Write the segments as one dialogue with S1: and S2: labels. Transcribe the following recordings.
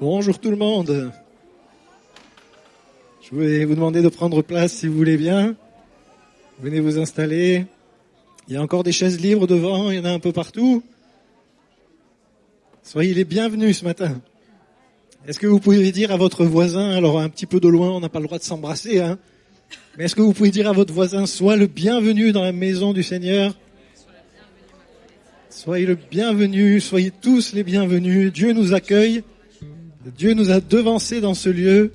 S1: Bonjour tout le monde. Je vais vous demander de prendre place si vous voulez bien. Venez vous installer. Il y a encore des chaises libres devant, il y en a un peu partout. Soyez les bienvenus ce matin. Est-ce que vous pouvez dire à votre voisin, alors un petit peu de loin, on n'a pas le droit de s'embrasser, hein, mais est-ce que vous pouvez dire à votre voisin, sois le bienvenu dans la maison du Seigneur? Soyez le bienvenu, soyez tous les bienvenus. Dieu nous accueille. Dieu nous a devancés dans ce lieu.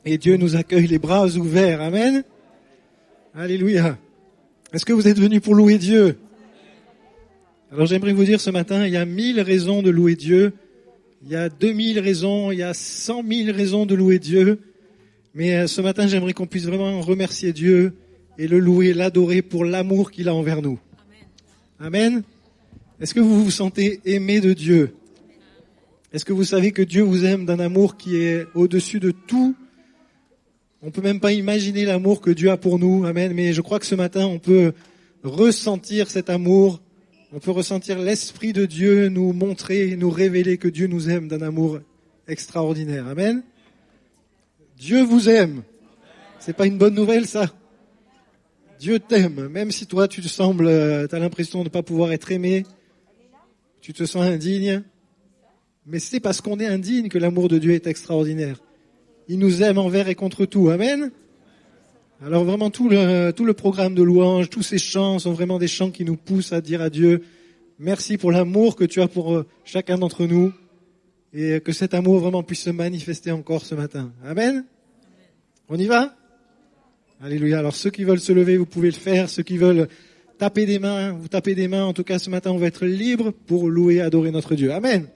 S1: Et Dieu nous accueille les bras ouverts. Amen. Alléluia. Est-ce que vous êtes venus pour louer Dieu? Alors j'aimerais vous dire ce matin, il y a 1000 raisons de louer Dieu. Il y a 2000 raisons, il y a 100 000 raisons de louer Dieu. Mais ce matin, j'aimerais qu'on puisse vraiment remercier Dieu et le louer, l'adorer pour l'amour qu'il a envers nous. Amen. Est-ce que vous vous sentez aimé de Dieu? Est-ce que vous savez que Dieu vous aime d'un amour qui est au-dessus de tout? On peut même pas imaginer l'amour que Dieu a pour nous. Amen. Mais je crois que ce matin, on peut ressentir cet amour. On peut ressentir l'Esprit de Dieu nous montrer, nous révéler que Dieu nous aime d'un amour extraordinaire. Amen. Dieu vous aime. C'est pas une bonne nouvelle, ça? Dieu t'aime. Même si toi, tu te sembles, t'as l'impression de ne pas pouvoir être aimé. Tu te sens indigne. Mais c'est parce qu'on est indigne que l'amour de Dieu est extraordinaire. Il nous aime envers et contre tout. Amen. Alors vraiment tout le programme de louange, tous ces chants sont vraiment des chants qui nous poussent à dire à Dieu merci pour l'amour que tu as pour chacun d'entre nous et que cet amour vraiment puisse se manifester encore ce matin. Amen. On y va? Alléluia. Alors ceux qui veulent se lever, vous pouvez le faire. Ceux qui veulent taper des mains, vous tapez des mains. En tout cas ce matin on va être libre pour louer et adorer notre Dieu. Amen.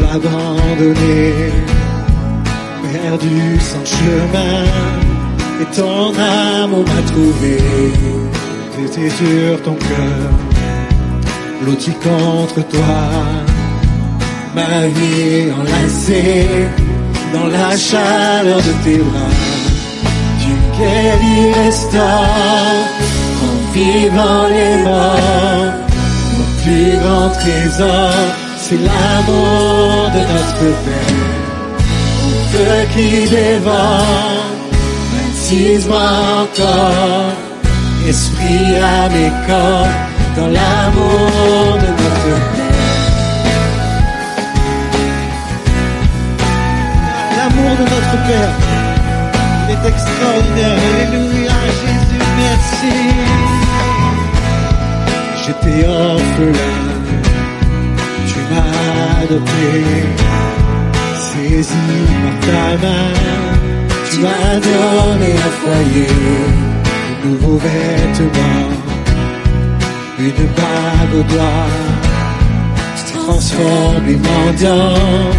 S1: Abandonné, perdu sans chemin, et ton amour m'a trouvé. T'étais sur ton cœur, blotti contre toi, ma vie enlacée dans la chaleur de tes bras. Tu guéris, restaures en vivant les morts, mon plus grand trésor. C'est l'amour de notre Père, un feu qui dévore, baptise-moi encore, esprit à mes corps, dans l'amour de notre Père. L'amour de notre Père, il est extraordinaire. Alléluia, Jésus, merci. J'étais orphelin, tu m'as adopté, saisi par ta main, tu m'as donné un foyer, de nouveaux vêtements, une bague au doigt, tu transformes les mendiants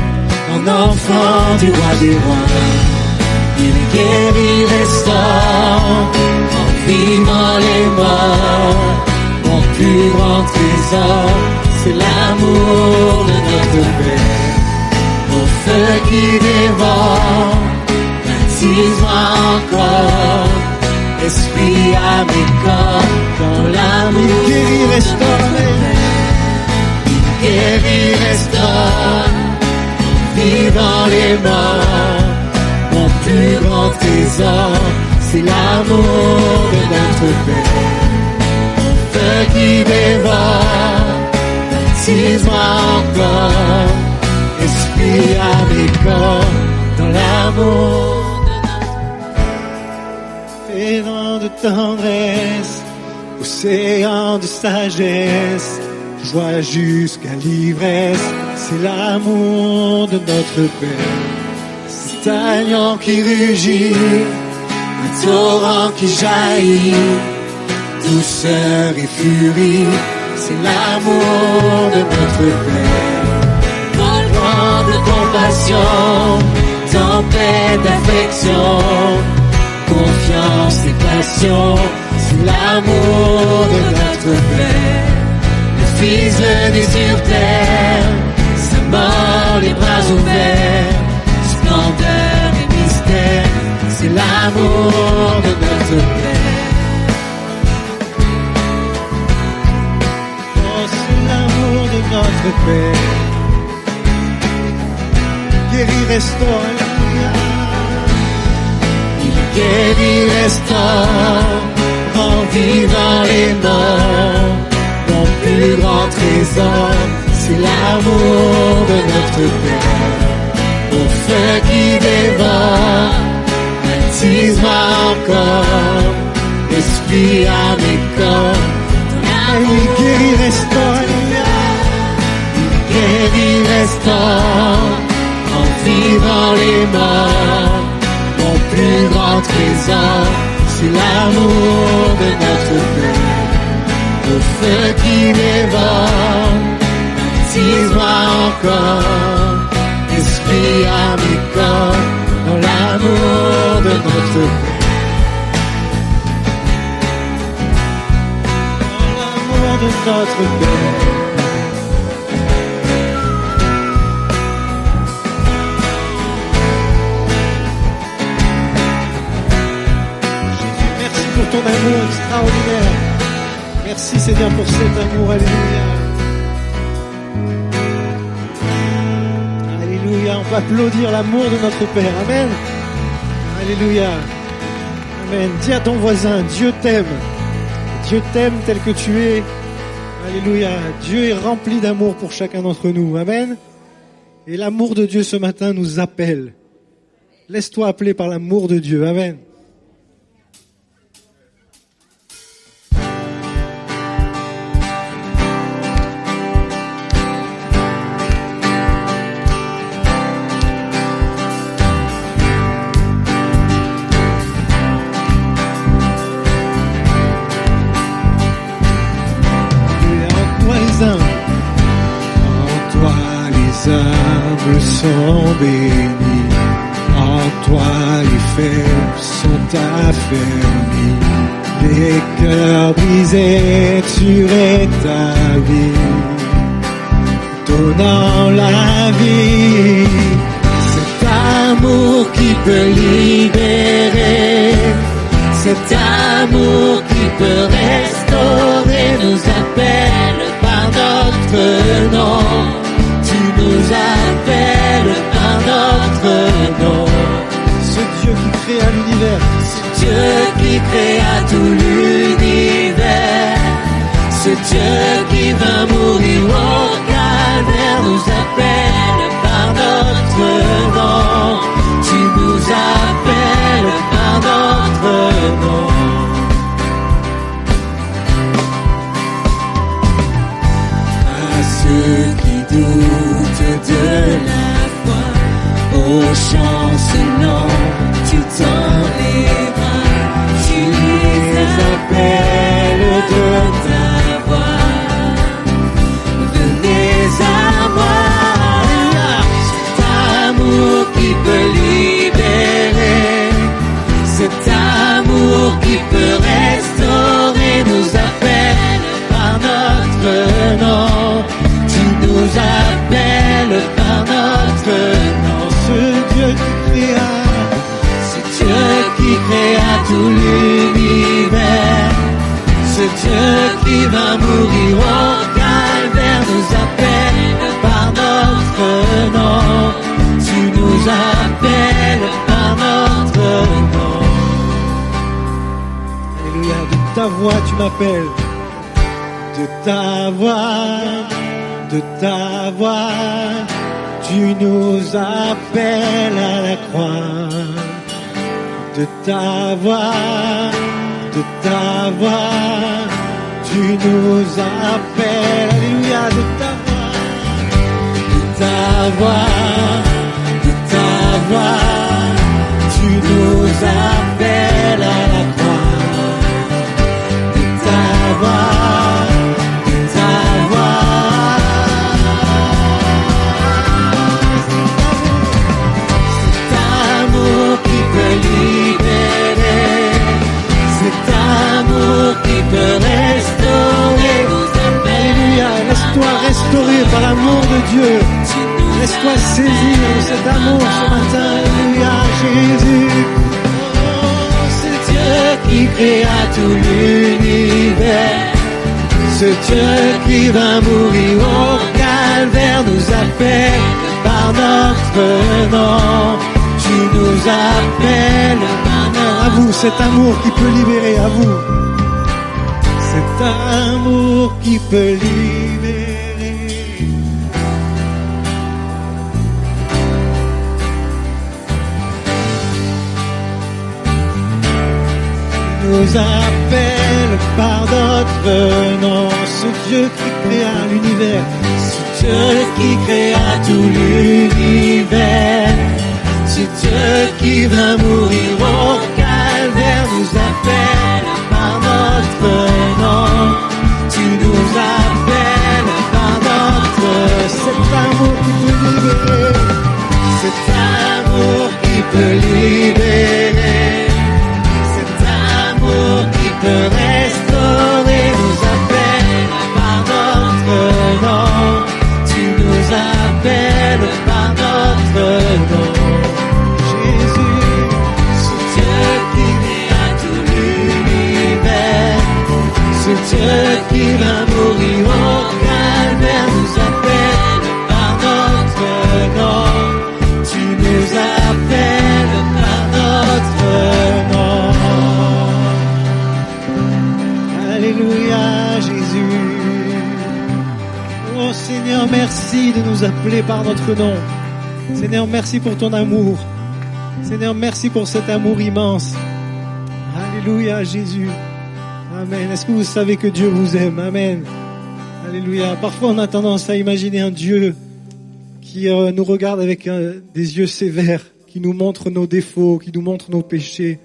S1: en enfants du roi des rois. Il guérit, restaure, en vivant les morts, mon plus grand trésor. C'est l'amour de notre Père, au feu qui dévore, baptise-moi encore, esprit à mes corps, dans l'amour. Il guérit, restaure, il guérit, restaure, en vivant les morts, mon plus grand trésor, c'est l'amour de notre Père, au feu qui dévore. Baptise-moi encore, esprit à mes corps, dans l'amour de notre Père. De tendresse, océan de sagesse, joie jusqu'à l'ivresse, c'est l'amour de notre Père. C'est un lion qui rugit, un torrent qui jaillit, douceur et furie. C'est l'amour de notre Père, dans le grand de
S2: compassion, tempête d'affection, confiance et passion, c'est l'amour de notre Père. Le Fils venu sur terre, sa mort, les bras ouverts, splendeur et mystère, c'est l'amour de notre Père.
S1: Oh, c'est l'amour de notre Père. Guéri, restaure, alléluia.
S2: Il guérit, restaure, rend vivant les morts. Mon plus grand trésor, c'est l'amour de notre Père. Au feu qui dévore, baptise-moi encore, esprit à mes corps.
S1: Il guérit, restaure, alléluia.
S2: Il guérit, restaure, rend vivant les morts. Mon plus grand trésor, c'est l'amour de notre Père. Au feu qui dévore, baptise-moi encore, esprit à mes corps, dans l'amour de notre Père.
S1: Dans l'amour de notre Père. Jésus, merci pour ton amour extraordinaire. Merci Seigneur pour cet amour, alléluia. Alléluia, on peut applaudir l'amour de notre Père, amen. Alléluia, amen. Dis à ton voisin, Dieu t'aime tel que tu es. Alléluia, Dieu est rempli d'amour pour chacun d'entre nous, amen. Et l'amour de Dieu ce matin nous appelle. Laisse-toi appeler par l'amour de Dieu, amen.
S3: humbles sont bénis, en toi les faibles sont affermis, les cœurs brisés tu rétablis, donnant la vie, cet amour qui peut libérer, cet amour qui peut restaurer nous appelle par notre nom. Tu nous appelles par notre nom.
S1: Ce Dieu qui créa l'univers,
S3: Ce Dieu qui créa tout l'univers, ce Dieu qui va mourir au calvaire nous appelle par notre nom. Tu nous appelles par notre nom. À ceux qui doutent de la foi, aux chancelants, tu tends les bras, tu les appelles de ta voix. Venez à moi, cet amour qui peut libérer, cet amour qui peut restaurer nous appelle par notre nom. Tu nous appelles par notre nom.
S1: ce Dieu qui créa,
S3: Ce Dieu qui créa tout l'univers, ce Dieu qui va mourir au calvaire nous appelle par notre nom. Tu nous appelles par notre nom.
S1: alléluia, de ta voix tu m'appelles, de ta voix, tu nous appelles à la croix, de ta voix, tu nous appelles, alléluia, de ta voix, tu nous appelles à la croix, de ta voix. l'amour de Dieu. Laisse-toi saisir de cet amour ce matin. Alléluia, Jésus.
S3: Oh, ce Dieu qui créa tout l'univers, ce Dieu qui va mourir au calvaire nous appelle par notre nom. Tu nous appelles maintenant.
S1: À vous, cet amour qui peut libérer, à vous.
S3: Cet amour qui peut libérer. Nous appelle par notre nom.
S1: Ce Dieu qui créa l'univers,
S3: Ce Dieu qui créa tout l'univers, ce Dieu qui va mourir au calvaire nous appelle par notre nom. Tu nous appelles par notre
S1: cet amour qui peut libérer,
S3: cet amour qui peut libérer, cet amour qui peut restaurer nous appelle par notre nom. Tu nous appelles par notre nom. Jésus, ce Dieu qui créa tout l'univers, ce Dieu qui va mourir au calvaire nous appelle par notre nom. Tu nous appelles par notre nom.
S1: alléluia, Jésus. Oh Seigneur, merci de nous appeler par notre nom. Seigneur, merci pour ton amour. Seigneur, merci pour cet amour immense. Alléluia, Jésus. Amen. Est-ce que vous savez que Dieu vous aime? Amen. Alléluia. Parfois, on a tendance à imaginer un Dieu qui nous regarde avec des yeux sévères, qui nous montre nos défauts, qui nous montre nos péchés.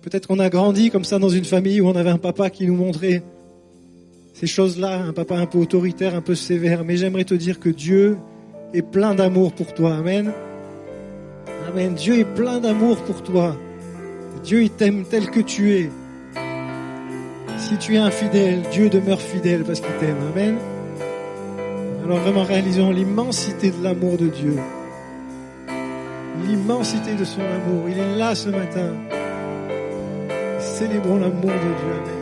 S1: Peut-être qu'on a grandi comme ça dans une famille où on avait un papa qui nous montrait ces choses-là, un papa un peu autoritaire, un peu sévère. Mais j'aimerais te dire que Dieu est plein d'amour pour toi. Amen. Amen. Dieu est plein d'amour pour toi. Dieu, il t'aime tel que tu es. Si tu es infidèle, Dieu demeure fidèle parce qu'il t'aime. Amen. Alors vraiment réalisons l'immensité de l'amour de Dieu. L'immensité de son amour. Il est là ce matin. Célébrons l'amour de Dieu. Amen.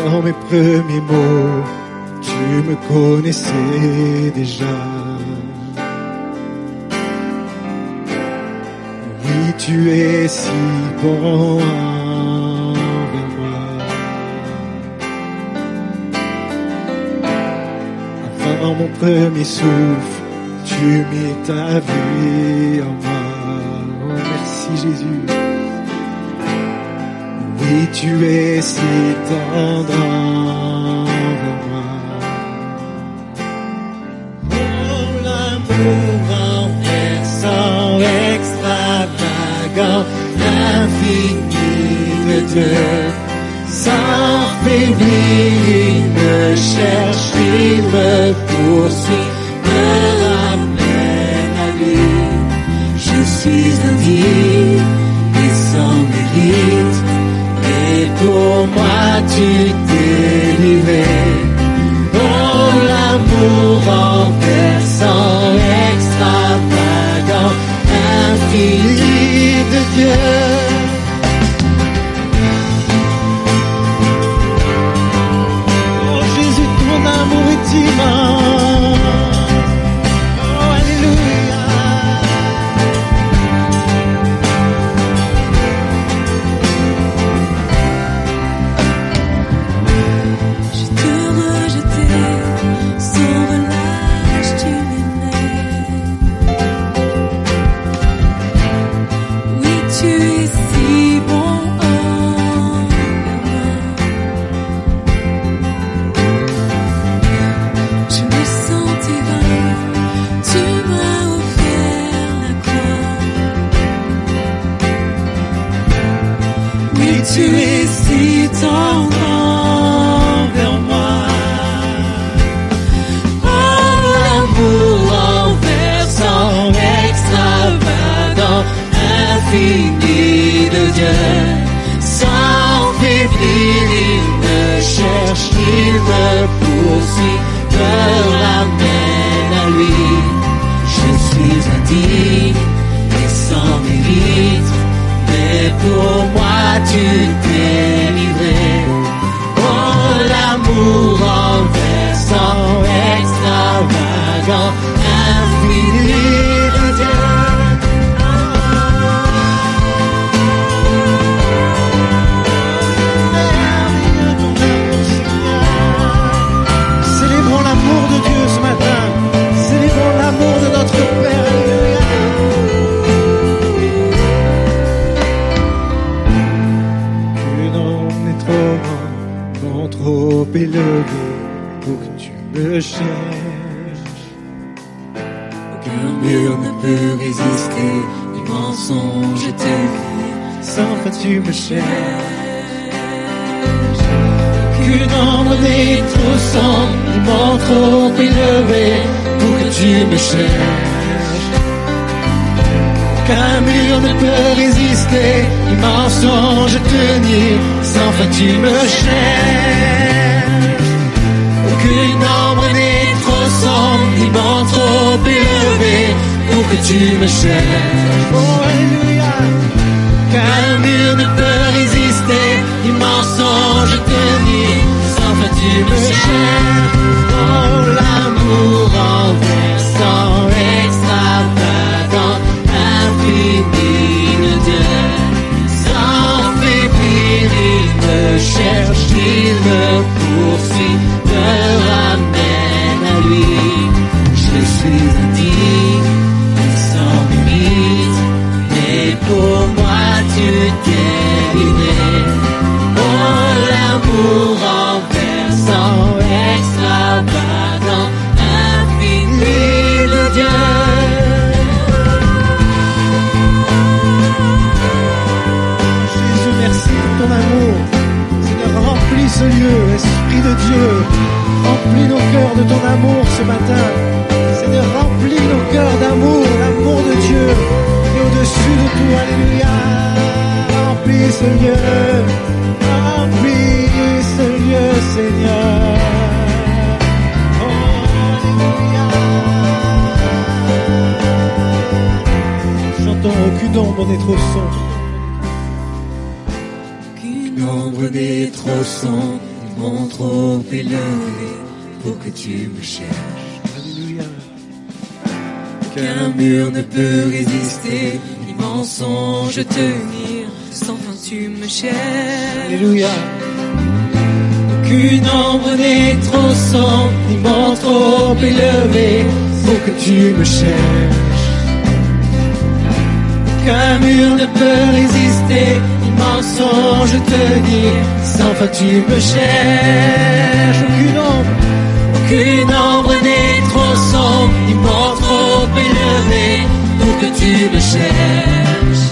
S3: Avant mes premiers mots, tu me connaissais déjà. Oui, tu es si bon envers moi. Avant mon premier souffle, tu mis ta vie en moi. Oh, merci Jésus. Oui, tu es si tendre envers moi. Oh, l'amour renversant, extravagant, infini de Dieu. Sans faiblir, il me cherche, il me poursuit, me ramène à lui. Je suis indigne et sans mérite. Et pour moi tu t'es livré. Oh, l'amour renversant, extravagant, infini de Dieu.
S1: Oh Jésus, ton amour est immense. Oh, alléluia.
S2: tu es si tendre envers moi. Oh, l'amour renversant, extravagant, infini de Dieu. Sans faiblir, il me cherche, il me poursuit, me ramène à lui. Je suis indigne et sans mérite, mais pour moi tu t'es livré. Oh, l'amour renversant, extravagant, infini de Dieu.
S1: Célébrons l'amour de Dieu ce matin. Célébrons l'amour de notre Père. Alléluia. Que l'on est trop grand, non trop élevé, pour que tu me cherches.
S2: Aucun mur ne peut résister, les mensonges te
S1: Sans fin tu me cherches.
S2: Qu'une ombre n'est trop sombre, ni mort trop élevé, pour que tu me cherches.
S1: Qu'un mur ne peut résister, ni mensonge tenir, sans fin tu me cherches.
S2: Aucune ombre n'est trop sombre, ni mort trop élevé, pour que tu me cherches.
S1: Oh, alléluia.
S2: Qu'un mur ne peut résister, ni mensonge tenir, sans fin tu me cherches. Oh, l'amour renversant, extravagant, infini de Dieu. Sans faiblir, il me cherche, il me poursuit, me ramène à lui. Je suis indigne et sans limite, mais pour moi tu t'es livré. Oh, l'amour renversant, extravagant, infini de Dieu.
S1: Jésus, merci pour ton amour. Seigneur, remplis ce lieu, Esprit de Dieu. Remplis nos cœurs de ton amour ce matin. Seigneur, remplis nos cœurs d'amour, l'amour de Dieu. Et au-dessus de tout, alléluia. Remplis ce lieu. Remplis ce lieu, Seigneur. Oh, alléluia. Chantons, aucune ombre n'est trop sombre.
S2: Qu'une ombre n'est trop sombre, ni mont trop élevé, pour que tu me cherches.
S1: Alléluia.
S2: Qu'un mur ne peut résister, ni mensonge tenir, sans fin tu me cherches.
S1: Alléluia.
S2: Qu'une ombre n'est trop sombre, ni mont trop élevé, pour que tu me cherches. Qu'un mur ne peut résister, ni mensonge tenir, sans fin tu me cherches. Aucune ombre n'est trop sombre, ni mort trop élevé, pour que tu me cherches.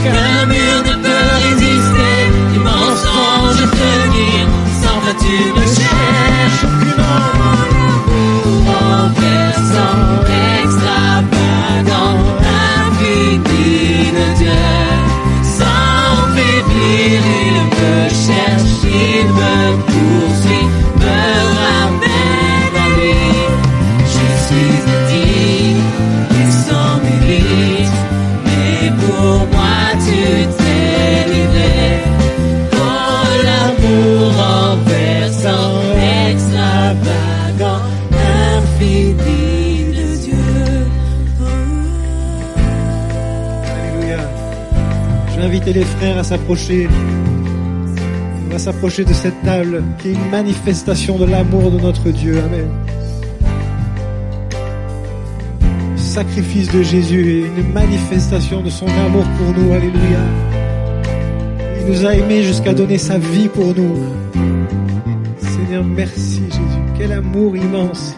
S2: Qu'un mur ne peut résister, ni mensonge tenir, sans fin tu me cherches. Aucune ombre renversant, extravagant, infini de Dieu. Sans faiblir, il me cherche, il me poursuit, me ramène à lui. Je suis indigne et sans mérite, mais pour moi tu t'es livré. Oh, l'amour renversant, extravagant, infini de Dieu.
S1: Alléluia. Je vais inviter les frères à s'approcher. On va s'approcher de cette table qui est une manifestation de l'amour de notre Dieu. Amen. Le sacrifice de Jésus est une manifestation de son amour pour nous. Alléluia. Il nous a aimés jusqu'à donner sa vie pour nous. Seigneur, merci Jésus. Quel amour immense.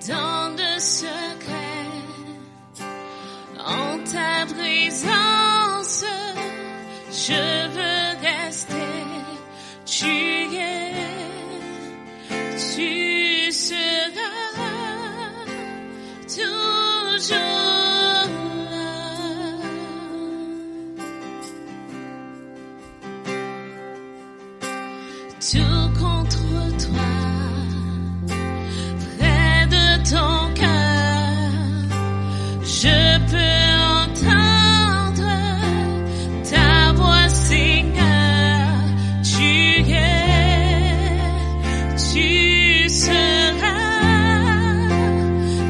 S4: dans le secret, en ta présence, je veux rester. Tu seras toujours là. Tout contre toi, près de ton cœur, je peux entendre ta voix, Seigneur. Tu seras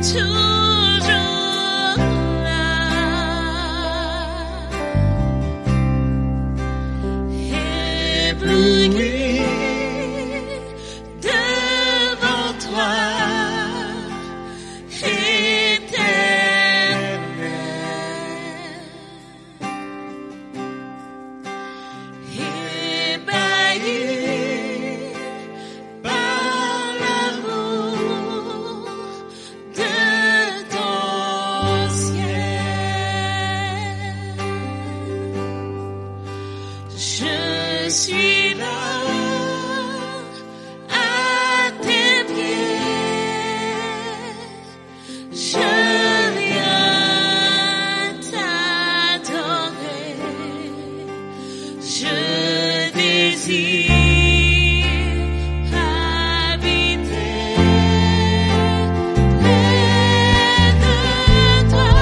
S4: toujours là. Ébloui devant toi, Éternel. Ébahi par l'amour de ton ciel. Je suis là à tes pieds, je viens t'adorer, je désire habiter près de toi.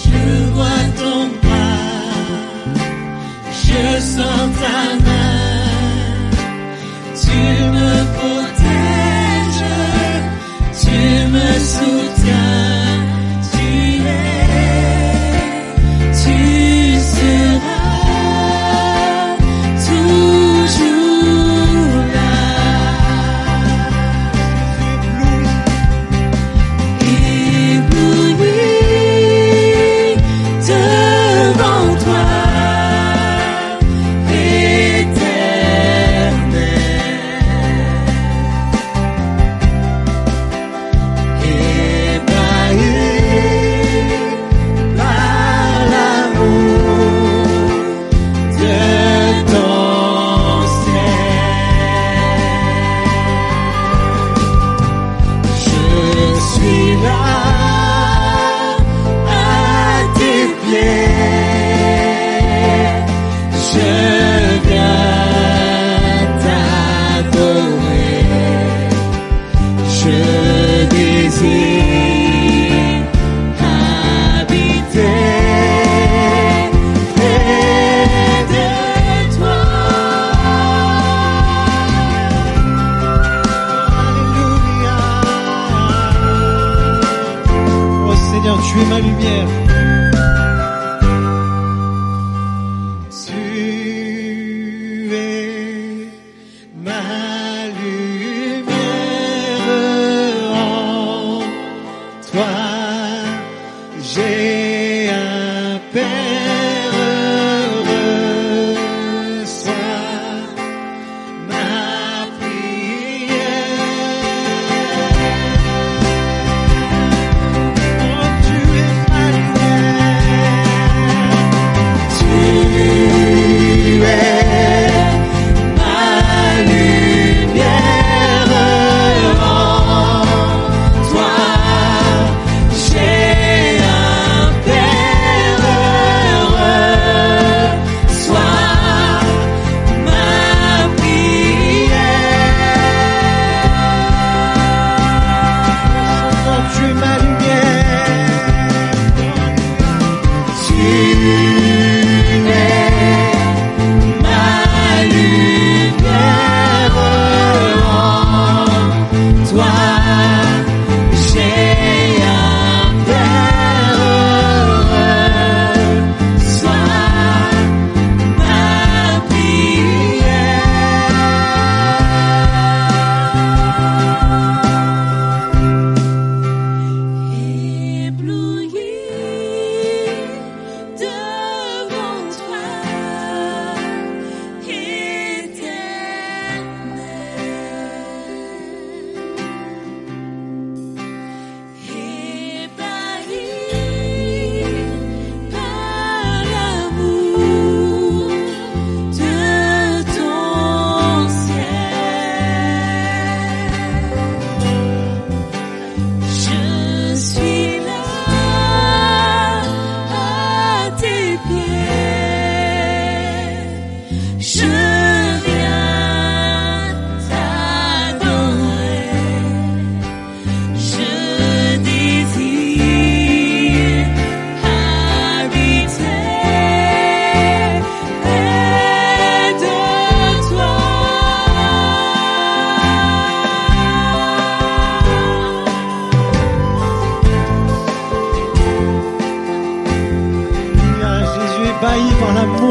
S4: Je vois ton bras, je sens ta main, tu me protèges, tu me soutiens, tu seras toujours là. Ébloui devant toi, Éternel.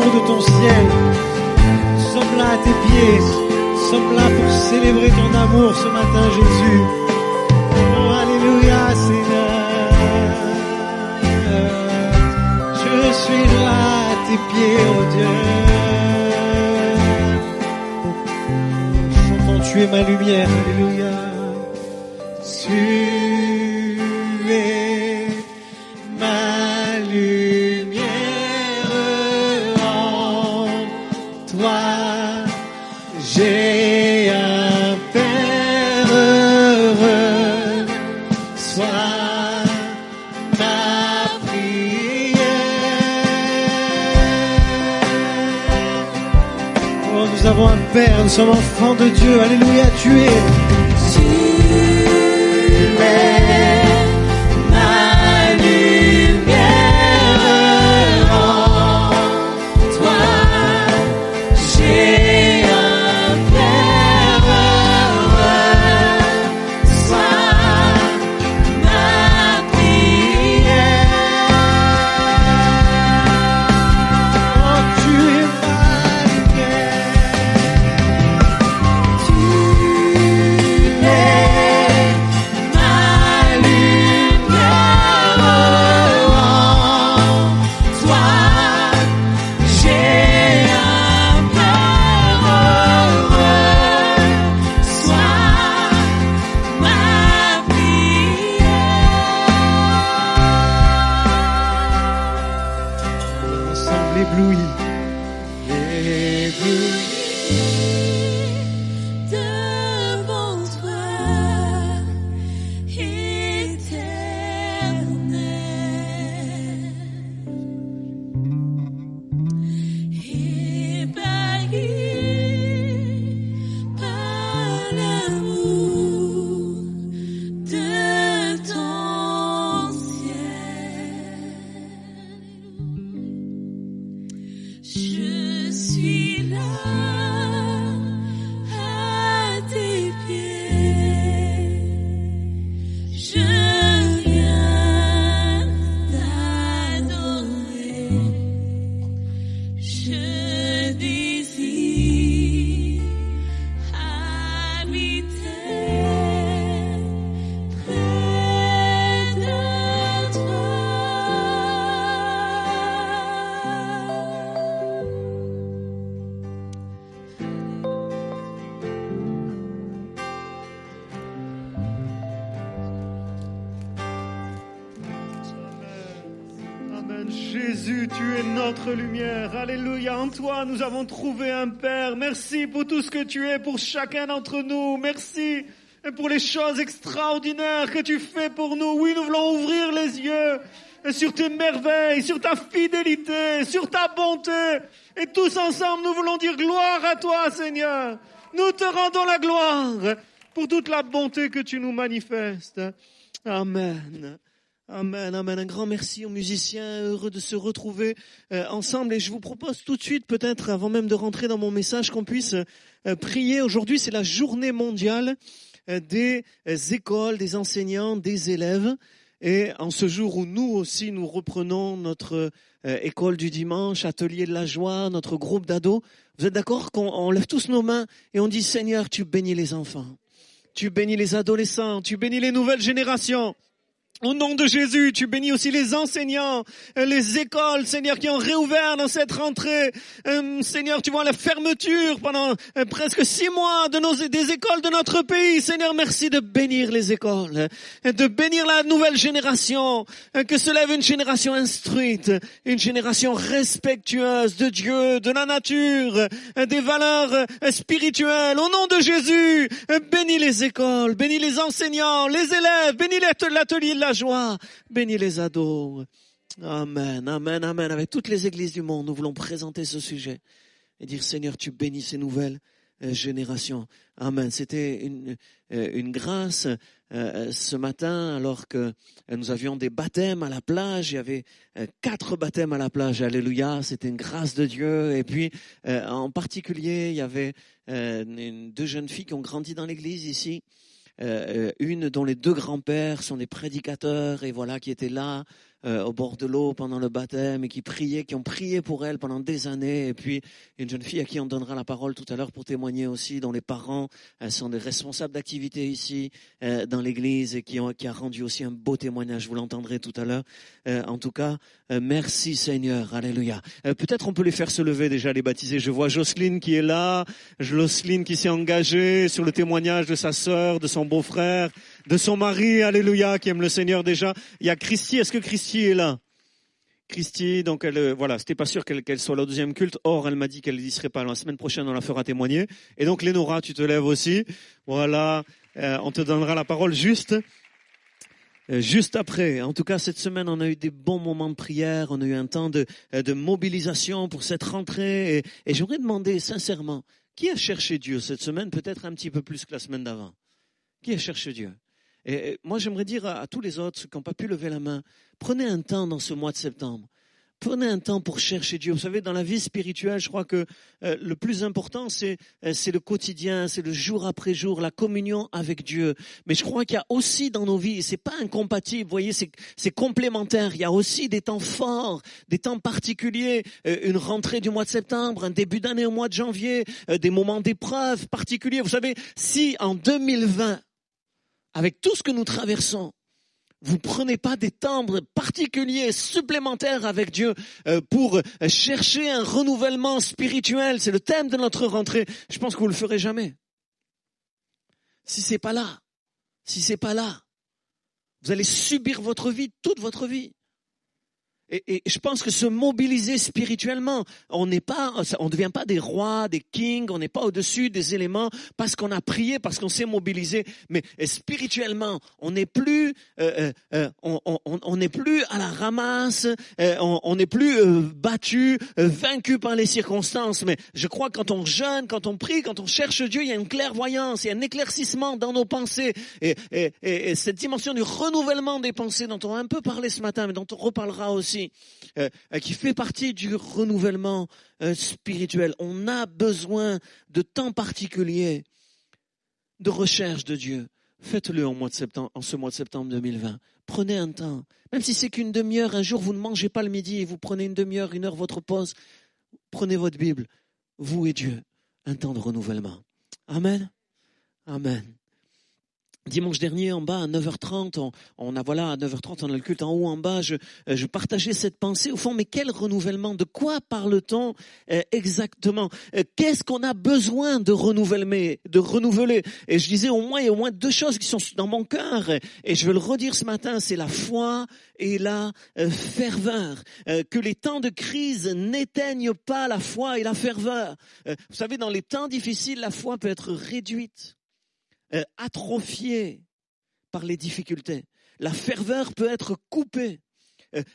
S1: de ton ciel. Nous sommes là à tes pieds. Nous sommes là pour célébrer ton amour ce matin, Jésus. Oh, alléluia, Seigneur. Je suis là à tes pieds, oh Dieu. Chantons, tu es ma lumière, alléluia. Tu es ma lumière, en toi j'ai un Père heureux, sois ma prière. Oh, nous avons un Père, nous sommes enfants de Dieu, alléluia, tu es
S4: ma lumière, en toi j'ai un Père heureux, sois ma prière.
S1: oh, tu es ma lumière.
S4: Tu es ma lumière, en toi j'ai un Père heureux, sois ma prière.
S1: Ensemble éblouis.
S4: Devant toi, éternel, ébahi par l'amour de ton ciel. Je suis là à tes pieds, je viens t'adorer, je désire habiter près de toi.
S3: Amen. Jésus, tu es notre lumière. Alléluia. En toi, nous avons trouvé un Père. Merci pour tout ce que tu es pour chacun d'entre nous. Merci pour les choses extraordinaires que tu fais pour nous. Oui, nous voulons ouvrir les yeux sur tes merveilles, sur ta fidélité, sur ta bonté. Et tous ensemble, nous voulons dire gloire à toi, Seigneur. Nous te rendons la gloire pour toute la bonté que tu nous manifestes. Amen. Amen, amen. Un grand merci aux musiciens, heureux de se retrouver ensemble. Et je vous propose tout de suite, peut-être avant même de rentrer dans mon message, qu'on puisse prier. Aujourd'hui, c'est la journée mondiale des écoles, des enseignants, des élèves. Et en ce jour où nous aussi, nous reprenons notre école du dimanche, atelier de la joie, notre groupe d'ados, vous êtes d'accord qu'on lève tous nos mains et on dit « Seigneur, tu bénis les enfants, tu bénis les adolescents, tu bénis les nouvelles générations ». Au nom de Jésus, tu bénis aussi les enseignants, les écoles, Seigneur, qui ont réouvert dans cette rentrée. Seigneur, tu vois la fermeture pendant presque 6 mois des écoles de notre pays. Seigneur, merci de bénir les écoles, de bénir la nouvelle génération, que se lève une génération instruite, une génération respectueuse de Dieu, de la nature, des valeurs spirituelles. Au nom de Jésus, bénis les écoles, bénis les enseignants, les élèves, bénis l'atelier de la joie, bénis les ados. Amen, amen, amen. Avec toutes les églises du monde, nous voulons présenter ce sujet et dire Seigneur, tu bénis ces nouvelles générations. Amen. C'était une grâce ce matin alors que nous avions des baptêmes à la plage. Il y avait 4 baptêmes à la plage. Alléluia. C'était une grâce de Dieu. Et puis en particulier, il y avait 2 jeunes filles qui ont grandi dans l'église ici. Une dont les 2 grands-pères sont des prédicateurs et voilà qui étaient là
S5: au bord de l'eau pendant le baptême et qui ont prié pour elle pendant des années. Et puis une jeune fille à qui on donnera la parole tout à l'heure pour témoigner aussi, dont les parents sont des responsables d'activité ici dans l'église et qui a rendu aussi un beau témoignage. Vous l'entendrez tout à l'heure. En tout cas, merci Seigneur. Alléluia. Peut-être on peut les faire se lever déjà, les baptisés. Je vois Jocelyne qui est là, Jocelyne qui s'est engagée sur le témoignage de sa sœur, de son beau-frère, de son mari, alléluia, qui aime le Seigneur déjà. Il y a Christy, est-ce que Christy est là? Christy, donc voilà, c'était pas sûr qu'elle soit là au deuxième culte. Or, elle m'a dit qu'elle n'y serait pas. La semaine prochaine, on la fera témoigner. Et donc, Lénora, tu te lèves aussi. Voilà, on te donnera la parole juste après. En tout cas, cette semaine, on a eu des bons moments de prière. On a eu un temps de mobilisation pour cette rentrée. Et j'aurais demandé sincèrement, qui a cherché Dieu cette semaine, peut-être un petit peu plus que la semaine d'avant? Qui a cherché Dieu? Et moi, j'aimerais dire à tous les autres, ceux qui n'ont pas pu lever la main, prenez un temps dans ce mois de septembre. Prenez un temps pour chercher Dieu. Vous savez, dans la vie spirituelle, je crois que le plus important, c'est le quotidien, c'est le jour après jour, la communion avec Dieu. Mais je crois qu'il y a aussi dans nos vies, c'est pas incompatible, vous voyez, c'est complémentaire. Il y a aussi des temps forts, des temps particuliers, une rentrée du mois de septembre, un début d'année au mois de janvier, des moments d'épreuve particuliers. Vous savez, si en 2020, avec tout ce que nous traversons, vous prenez pas des temps particuliers, supplémentaires avec Dieu pour chercher un renouvellement spirituel, c'est le thème de notre rentrée, je pense que vous le ferez jamais. Si c'est pas là, vous allez subir votre vie, toute votre vie. Et je pense que se mobiliser spirituellement, on ne devient pas des rois, des kings, on n'est pas au-dessus des éléments parce qu'on a prié, parce qu'on s'est mobilisé. Mais spirituellement, on n'est plus, on n'est plus à la ramasse, on n'est plus battu, vaincu par les circonstances. Mais je crois que quand on jeûne, quand on prie, quand on cherche Dieu, il y a une clairvoyance, il y a un éclaircissement dans nos pensées. Et cette dimension du renouvellement des pensées dont on a un peu parlé ce matin, mais dont on reparlera aussi, qui fait partie du renouvellement spirituel. On a besoin de temps particuliers de recherche de Dieu. Faites-le en ce mois de septembre 2020. Prenez un temps, même si c'est qu'une demi-heure. Un jour, vous ne mangez pas le midi et vous prenez une demi-heure, une heure, votre pause. Prenez votre Bible, vous et Dieu, un temps de renouvellement. Amen. Amen. Dimanche dernier, en bas, à 9h30, à 9h30, on a le culte en haut, en bas, je partageais cette pensée. Au fond, mais quel renouvellement? De quoi parle-t-on exactement? Qu'est-ce qu'on a besoin de renouveler? Et je disais, il y a au moins deux choses qui sont dans mon cœur. Et je veux le redire ce matin, c'est la foi et la ferveur. Que les temps de crise n'éteignent pas la foi et la ferveur. Vous savez, dans les temps difficiles, la foi peut être réduite, atrophiée par les difficultés. La ferveur peut être coupée.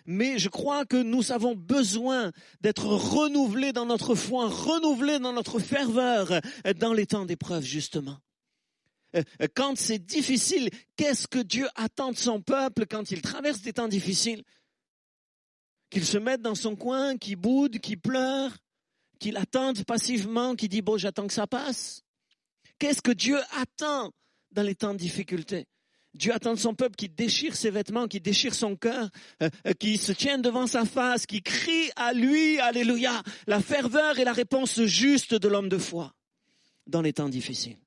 S5: Mais je crois que nous avons besoin d'être renouvelés dans notre foi, renouvelés dans notre ferveur dans les temps d'épreuve, justement. Quand c'est difficile, qu'est-ce que Dieu attend de son peuple quand il traverse des temps difficiles? Qu'il se mette dans son coin, qu'il boude, qu'il pleure, qu'il attende passivement, qu'il dit « bon, j'attends que ça passe ». Qu'est-ce que Dieu attend dans les temps de difficulté? Dieu attend de son peuple qui déchire ses vêtements, qui déchire son cœur, qui se tienne devant sa face, qui crie à lui, alléluia. La ferveur est la réponse juste de l'homme de foi dans les temps difficiles.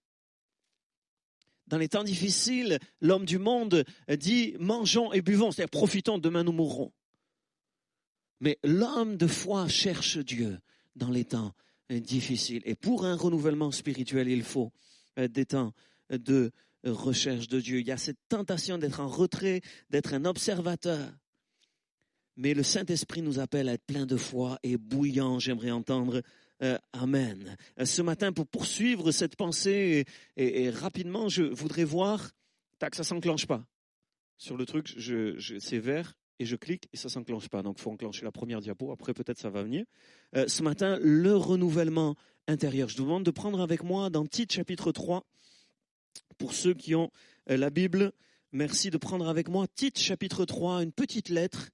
S5: Dans les temps difficiles, l'homme du monde dit « mangeons et buvons », c'est-à-dire « profitons, demain nous mourrons ». Mais l'homme de foi cherche Dieu dans les temps difficiles. Et pour un renouvellement spirituel, il faut des temps de recherche de Dieu. Il y a cette tentation d'être en retrait, d'être un observateur. Mais le Saint-Esprit nous appelle à être plein de foi et bouillant. J'aimerais entendre Amen. Ce matin, pour poursuivre cette pensée, et rapidement, je voudrais voir, ça ne s'enclenche pas. Sur le truc, c'est vert. Et je clique et ça ne s'enclenche pas. Donc, il faut enclencher la première diapo. Après, peut-être ça va venir. Ce matin, le renouvellement intérieur. Je vous demande de prendre avec moi dans Tite chapitre 3. Pour ceux qui ont la Bible, merci de prendre avec moi Tite chapitre 3, une petite lettre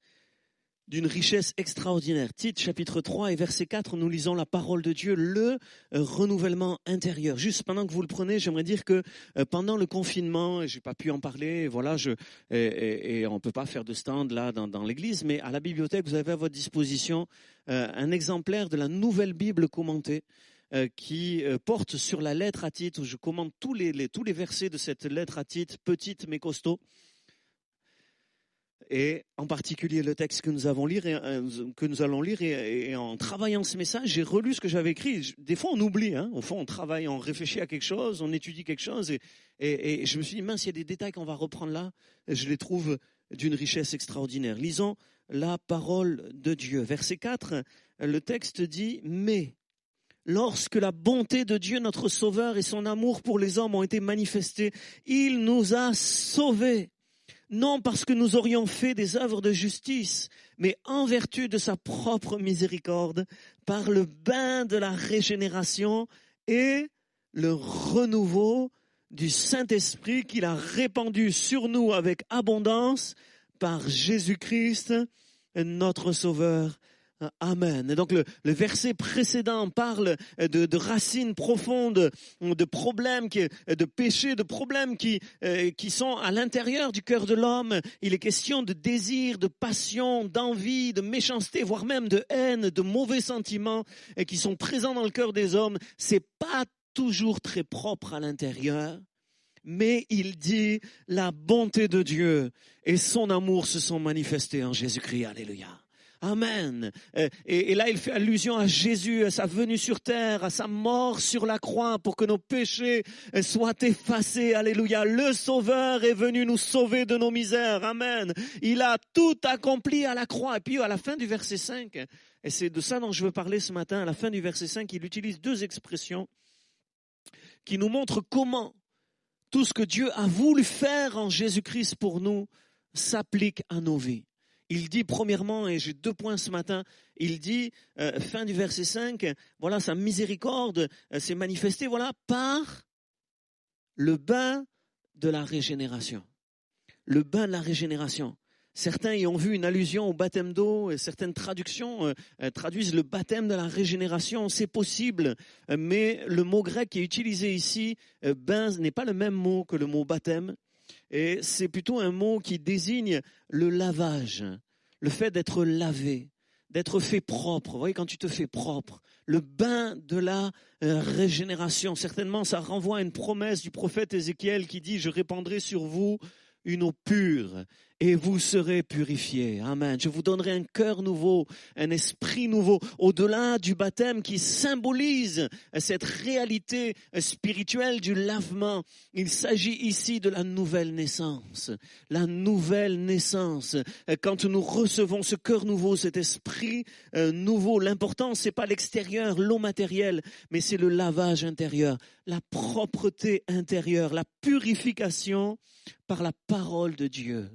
S5: d'une richesse extraordinaire. Tite chapitre 3 et verset 4, nous lisons la parole de Dieu, le renouvellement intérieur. Juste pendant que vous le prenez, j'aimerais dire que pendant le confinement, j'ai pas pu en parler, voilà, et on peut pas faire de stand là dans l'église, mais à la bibliothèque, vous avez à votre disposition un exemplaire de la nouvelle Bible commentée qui porte sur la lettre à Tite, où je commente tous les versets de cette lettre à Tite, petite mais costaud. Et en particulier le texte que nous allons lire et en travaillant ce message, j'ai relu ce que j'avais écrit. Des fois, on oublie. Au fond, on travaille, on réfléchit à quelque chose, on étudie quelque chose. Et je me suis dit, mince, il y a des détails qu'on va reprendre là. Je les trouve d'une richesse extraordinaire. Lisons la parole de Dieu. Verset 4, le texte dit « Mais lorsque la bonté de Dieu, notre Sauveur, et son amour pour les hommes ont été manifestés, il nous a sauvés. Non parce que nous aurions fait des œuvres de justice, mais en vertu de sa propre miséricorde, par le bain de la régénération et le renouveau du Saint-Esprit qu'il a répandu sur nous avec abondance par Jésus-Christ, notre Sauveur. Amen. Et donc le verset précédent parle de racines profondes, de problèmes, de péchés, de problèmes qui sont à l'intérieur du cœur de l'homme. Il est question de désir, de passion, d'envie, de méchanceté, voire même de haine, de mauvais sentiments qui sont présents dans le cœur des hommes. C'est pas toujours très propre à l'intérieur. Mais il dit, la bonté de Dieu et son amour se sont manifestés en Jésus-Christ. Alléluia. Amen. Et là, il fait allusion à Jésus, à sa venue sur terre, à sa mort sur la croix pour que nos péchés soient effacés. Alléluia. Le Sauveur est venu nous sauver de nos misères. Amen. Il a tout accompli à la croix. Et puis, à la fin du verset 5, et c'est de ça dont je veux parler ce matin, à la fin du verset 5, il utilise deux expressions qui nous montrent comment tout ce que Dieu a voulu faire en Jésus-Christ pour nous s'applique à nos vies. Il dit premièrement, et j'ai 2 points ce matin, il dit, fin du verset 5, voilà, sa miséricorde s'est manifestée, voilà, par le bain de la régénération. Le bain de la régénération. Certains y ont vu une allusion au baptême d'eau, et certaines traductions traduisent le baptême de la régénération, c'est possible, mais le mot grec qui est utilisé ici, bain, n'est pas le même mot que le mot baptême. Et c'est plutôt un mot qui désigne le lavage, le fait d'être lavé, d'être fait propre. Vous voyez, quand tu te fais propre, le bain de la régénération. Certainement, ça renvoie à une promesse du prophète Ézéchiel qui dit « Je répandrai sur vous une eau pure et vous serez purifiés. » Amen. Je vous donnerai un cœur nouveau, un esprit nouveau, au-delà du baptême qui symbolise cette réalité spirituelle du lavement. Il s'agit ici de la nouvelle naissance. La nouvelle naissance. Quand nous recevons ce cœur nouveau, cet esprit nouveau, l'important, c'est pas l'extérieur, l'eau matérielle, mais c'est le lavage intérieur, la propreté intérieure, la purification par la parole de Dieu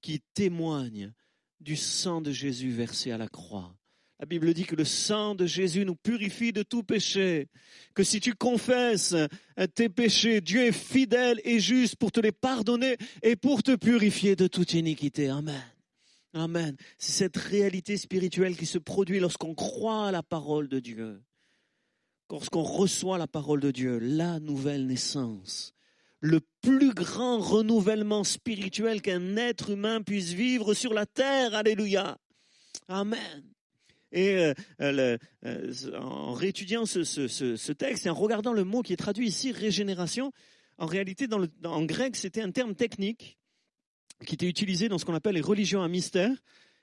S5: qui témoigne du sang de Jésus versé à la croix. La Bible dit que le sang de Jésus nous purifie de tout péché, que si tu confesses tes péchés, Dieu est fidèle et juste pour te les pardonner et pour te purifier de toute iniquité. Amen. Amen. C'est cette réalité spirituelle qui se produit lorsqu'on croit à la parole de Dieu, lorsqu'on reçoit la parole de Dieu, la nouvelle naissance. Le plus grand renouvellement spirituel qu'un être humain puisse vivre sur la terre. Alléluia. Amen. Et en réétudiant ce texte et en regardant le mot qui est traduit ici, régénération, en réalité, en grec, c'était un terme technique qui était utilisé dans ce qu'on appelle les religions à mystère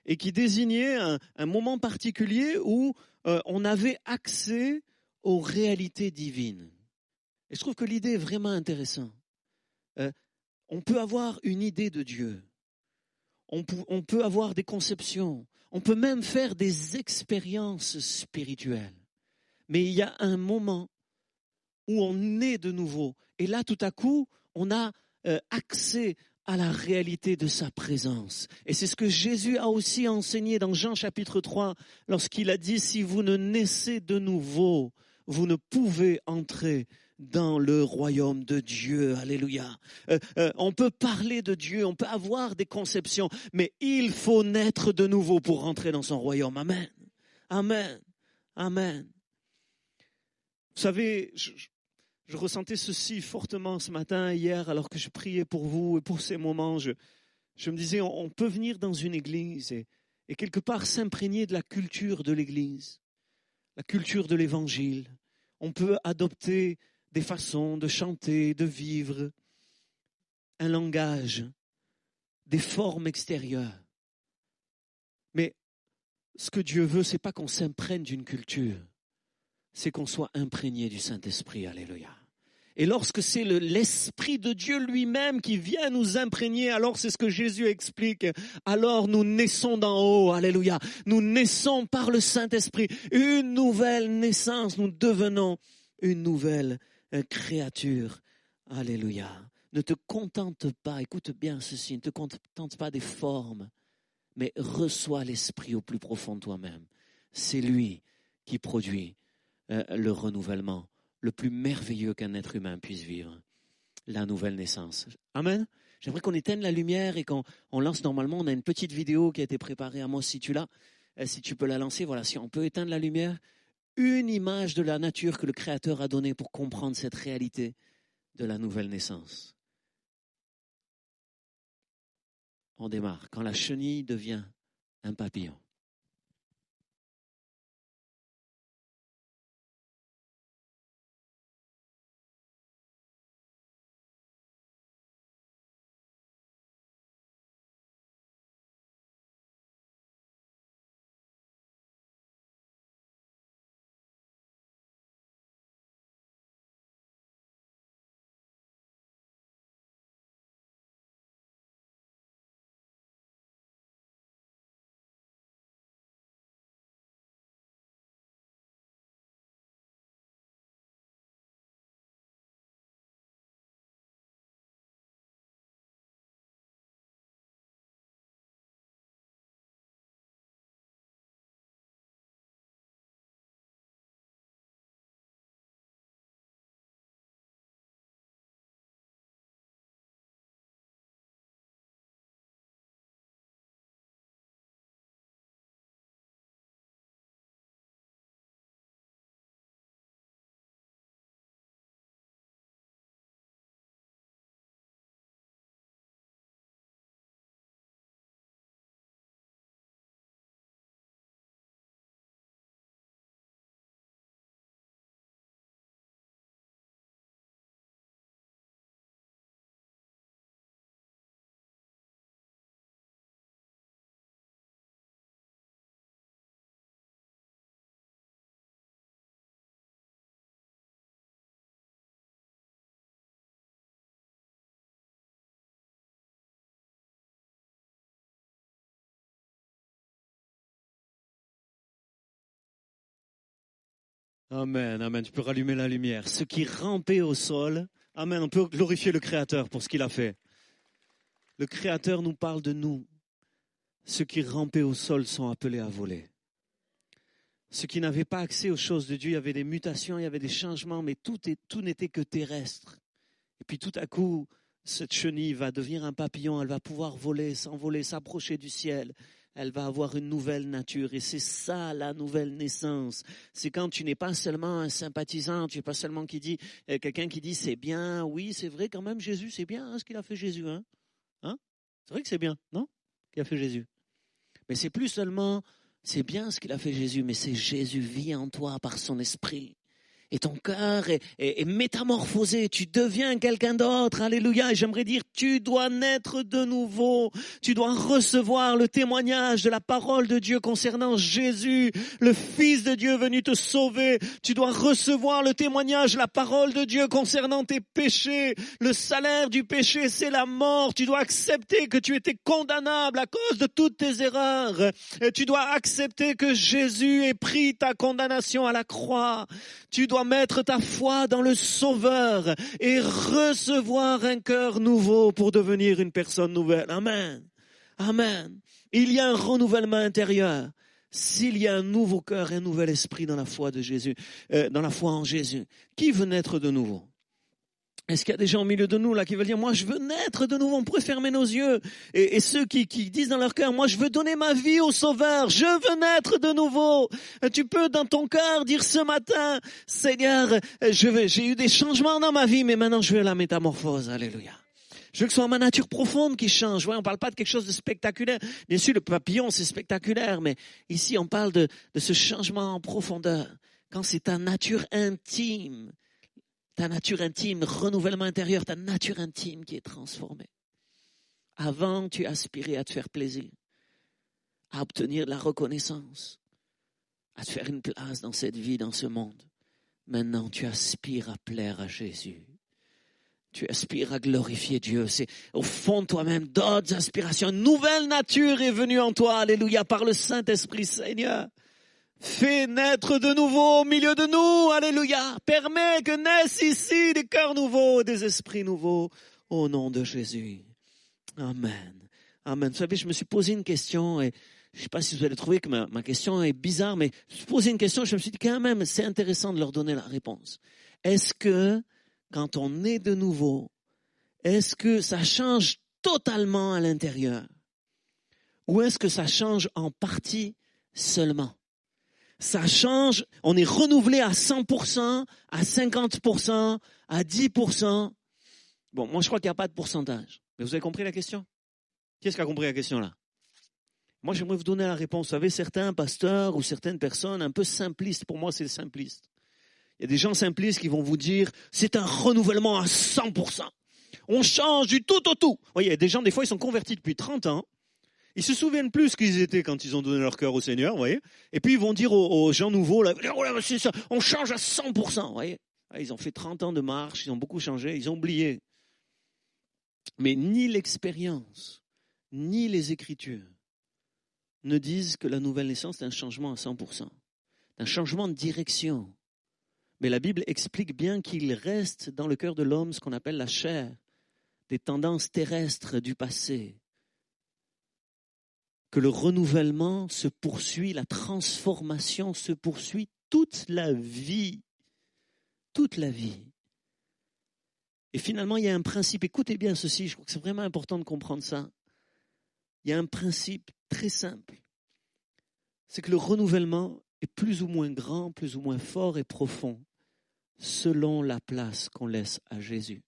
S5: et qui désignait un moment particulier où on avait accès aux réalités divines. Et je trouve que l'idée est vraiment intéressante. On peut avoir une idée de Dieu, on peut avoir des conceptions, on peut même faire des expériences spirituelles. Mais il y a un moment où on est de nouveau. Et là, tout à coup, on a accès à la réalité de sa présence. Et c'est ce que Jésus a aussi enseigné dans Jean chapitre 3, lorsqu'il a dit « Si vous ne naissez de nouveau, vous ne pouvez entrer dans le royaume de Dieu. Alléluia. On peut parler de Dieu, on peut avoir des conceptions, mais il faut naître de nouveau pour rentrer dans son royaume. Amen. Amen. Amen. Vous savez, je ressentais ceci fortement ce matin, hier, alors que je priais pour vous et pour ces moments. Je me disais, on peut venir dans une église et quelque part s'imprégner de la culture de l'église, la culture de l'évangile. On peut adopter des façons de chanter, de vivre, un langage, des formes extérieures. Mais ce que Dieu veut, c'est pas qu'on s'imprègne d'une culture, c'est qu'on soit imprégné du Saint-Esprit. Alléluia. Et lorsque c'est l'Esprit de Dieu lui-même qui vient nous imprégner, alors c'est ce que Jésus explique, alors nous naissons d'en haut. Alléluia. Nous naissons par le Saint-Esprit. Une nouvelle naissance, nous devenons une nouvelle créature. Alléluia. Ne te contente pas, écoute bien ceci, ne te contente pas des formes, mais reçois l'Esprit au plus profond de toi-même. C'est lui qui produit le renouvellement le plus merveilleux qu'un être humain puisse vivre, la nouvelle naissance. Amen. J'aimerais qu'on éteigne la lumière et qu'on lance normalement. On a une petite vidéo qui a été préparée à moi, si tu l'as. Si tu peux la lancer, voilà, si on peut éteindre la lumière. Une image de la nature que le Créateur a donnée pour comprendre cette réalité de la nouvelle naissance. On démarre. Quand la chenille devient un papillon. Amen, amen. Tu peux rallumer la lumière. Ce qui rampait au sol, amen, on peut glorifier le Créateur pour ce qu'il a fait. Le Créateur nous parle de nous. Ceux qui rampaient au sol sont appelés à voler. Ceux qui n'avaient pas accès aux choses de Dieu, il y avait des mutations, il y avait des changements, mais tout n'était que terrestre. Et puis tout à coup, cette chenille va devenir un papillon, elle va pouvoir voler, s'envoler, s'approcher du ciel. Elle va avoir une nouvelle nature et c'est ça la nouvelle naissance. C'est quand tu n'es pas seulement un sympathisant, tu n'es pas seulement quelqu'un qui dit c'est bien, oui c'est vrai quand même Jésus, c'est bien ce qu'il a fait Jésus. Hein? C'est vrai que c'est bien, non? Qu'il a fait Jésus. Mais c'est plus seulement c'est bien ce qu'il a fait Jésus, mais c'est Jésus vit en toi par son esprit. Et ton cœur est métamorphosé, tu deviens quelqu'un d'autre, alléluia. Et j'aimerais dire, tu dois naître de nouveau, tu dois recevoir le témoignage de la parole de Dieu concernant Jésus, le Fils de Dieu venu te sauver. Tu dois recevoir le témoignage de la parole de Dieu concernant tes péchés. Le salaire du péché, c'est la mort. Tu dois accepter que tu étais condamnable à cause de toutes tes erreurs. Et tu dois accepter que Jésus ait pris ta condamnation à la croix. Tu dois mettre ta foi dans le Sauveur et recevoir un cœur nouveau pour devenir une personne nouvelle. Amen. Amen. Il y a un renouvellement intérieur. S'il y a un nouveau cœur et un nouvel esprit dans la foi de Jésus, dans la foi en Jésus, qui veut naître de nouveau? Est-ce qu'il y a des gens au milieu de nous là qui veulent dire, moi je veux naître de nouveau, on pourrait fermer nos yeux. Et ceux qui disent dans leur cœur, moi je veux donner ma vie au Sauveur, je veux naître de nouveau. Tu peux dans ton cœur dire ce matin, Seigneur, j'ai eu des changements dans ma vie, mais maintenant je veux la métamorphose, alléluia. Je veux que ce soit ma nature profonde qui change. Ouais, on parle pas de quelque chose de spectaculaire. Bien sûr, le papillon, c'est spectaculaire, mais ici, on parle de ce changement en profondeur. Quand c'est ta nature intime, renouvellement intérieur, ta nature intime qui est transformée. Avant, tu aspirais à te faire plaisir, à obtenir de la reconnaissance, à te faire une place dans cette vie, dans ce monde. Maintenant, tu aspires à plaire à Jésus. Tu aspires à glorifier Dieu. C'est au fond de toi-même d'autres aspirations. Une nouvelle nature est venue en toi. Alléluia. Par le Saint-Esprit, Seigneur. Fais naître de nouveau au milieu de nous. Alléluia. Permets que naissent ici des cœurs nouveaux, des esprits nouveaux. Au nom de Jésus. Amen. Amen. Vous savez, je me suis posé une question et je ne sais pas si vous allez trouver que ma question est bizarre, mais je me suis posé une question et je me suis dit quand même, c'est intéressant de leur donner la réponse. Est-ce que quand on est de nouveau, est-ce que ça change totalement à l'intérieur? Ou est-ce que ça change en partie seulement? Ça change, on est renouvelé à 100%, à 50%, à 10%. Bon, moi je crois qu'il n'y a pas de pourcentage. Mais vous avez compris la question? Qui est-ce qui a compris la question là? Moi j'aimerais vous donner la réponse. Vous savez, certains pasteurs ou certaines personnes un peu simplistes, pour moi c'est simpliste. Il y a des gens simplistes qui vont vous dire, c'est un renouvellement à 100%. On change du tout au tout. Vous voyez, il y a des gens, des fois, ils sont convertis depuis 30 ans. Ils se souviennent plus ce qu'ils étaient quand ils ont donné leur cœur au Seigneur, vous voyez. Et puis, ils vont dire aux gens nouveaux, là, oh là, c'est ça, on change à 100%, vous voyez. Ils ont fait 30 ans de marche, ils ont beaucoup changé, ils ont oublié. Mais ni l'expérience, ni les Écritures ne disent que la nouvelle naissance est un changement à 100%. Un changement de direction. Mais la Bible explique bien qu'il reste dans le cœur de l'homme ce qu'on appelle la chair, des tendances terrestres du passé. Que le renouvellement se poursuit, la transformation se poursuit toute la vie. Toute la vie. Et finalement, il y a un principe, écoutez bien ceci, je crois que c'est vraiment important de comprendre ça. Il y a un principe très simple. C'est que le renouvellement est plus ou moins grand, plus ou moins fort et profond, selon la place qu'on laisse à Jésus.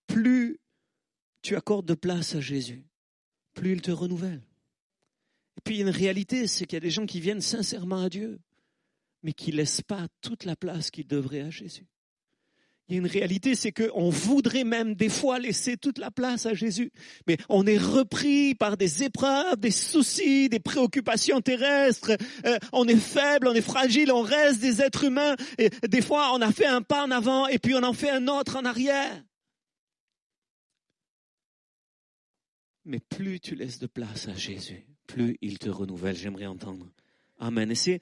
S5: Plus tu accordes de place à Jésus, plus il te renouvelle. Et puis il y a une réalité, c'est qu'il y a des gens qui viennent sincèrement à Dieu, mais qui ne laissent pas toute la place qu'ils devraient à Jésus. Il y a une réalité, c'est qu'on voudrait même des fois laisser toute la place à Jésus. Mais on est repris par des épreuves, des soucis, des préoccupations terrestres. On est faible, on est fragile, on reste des êtres humains. Et des fois, on a fait un pas en avant et puis on en fait un autre en arrière. Mais plus tu laisses de place à Jésus, plus il te renouvelle. J'aimerais entendre. Amen. Et c'est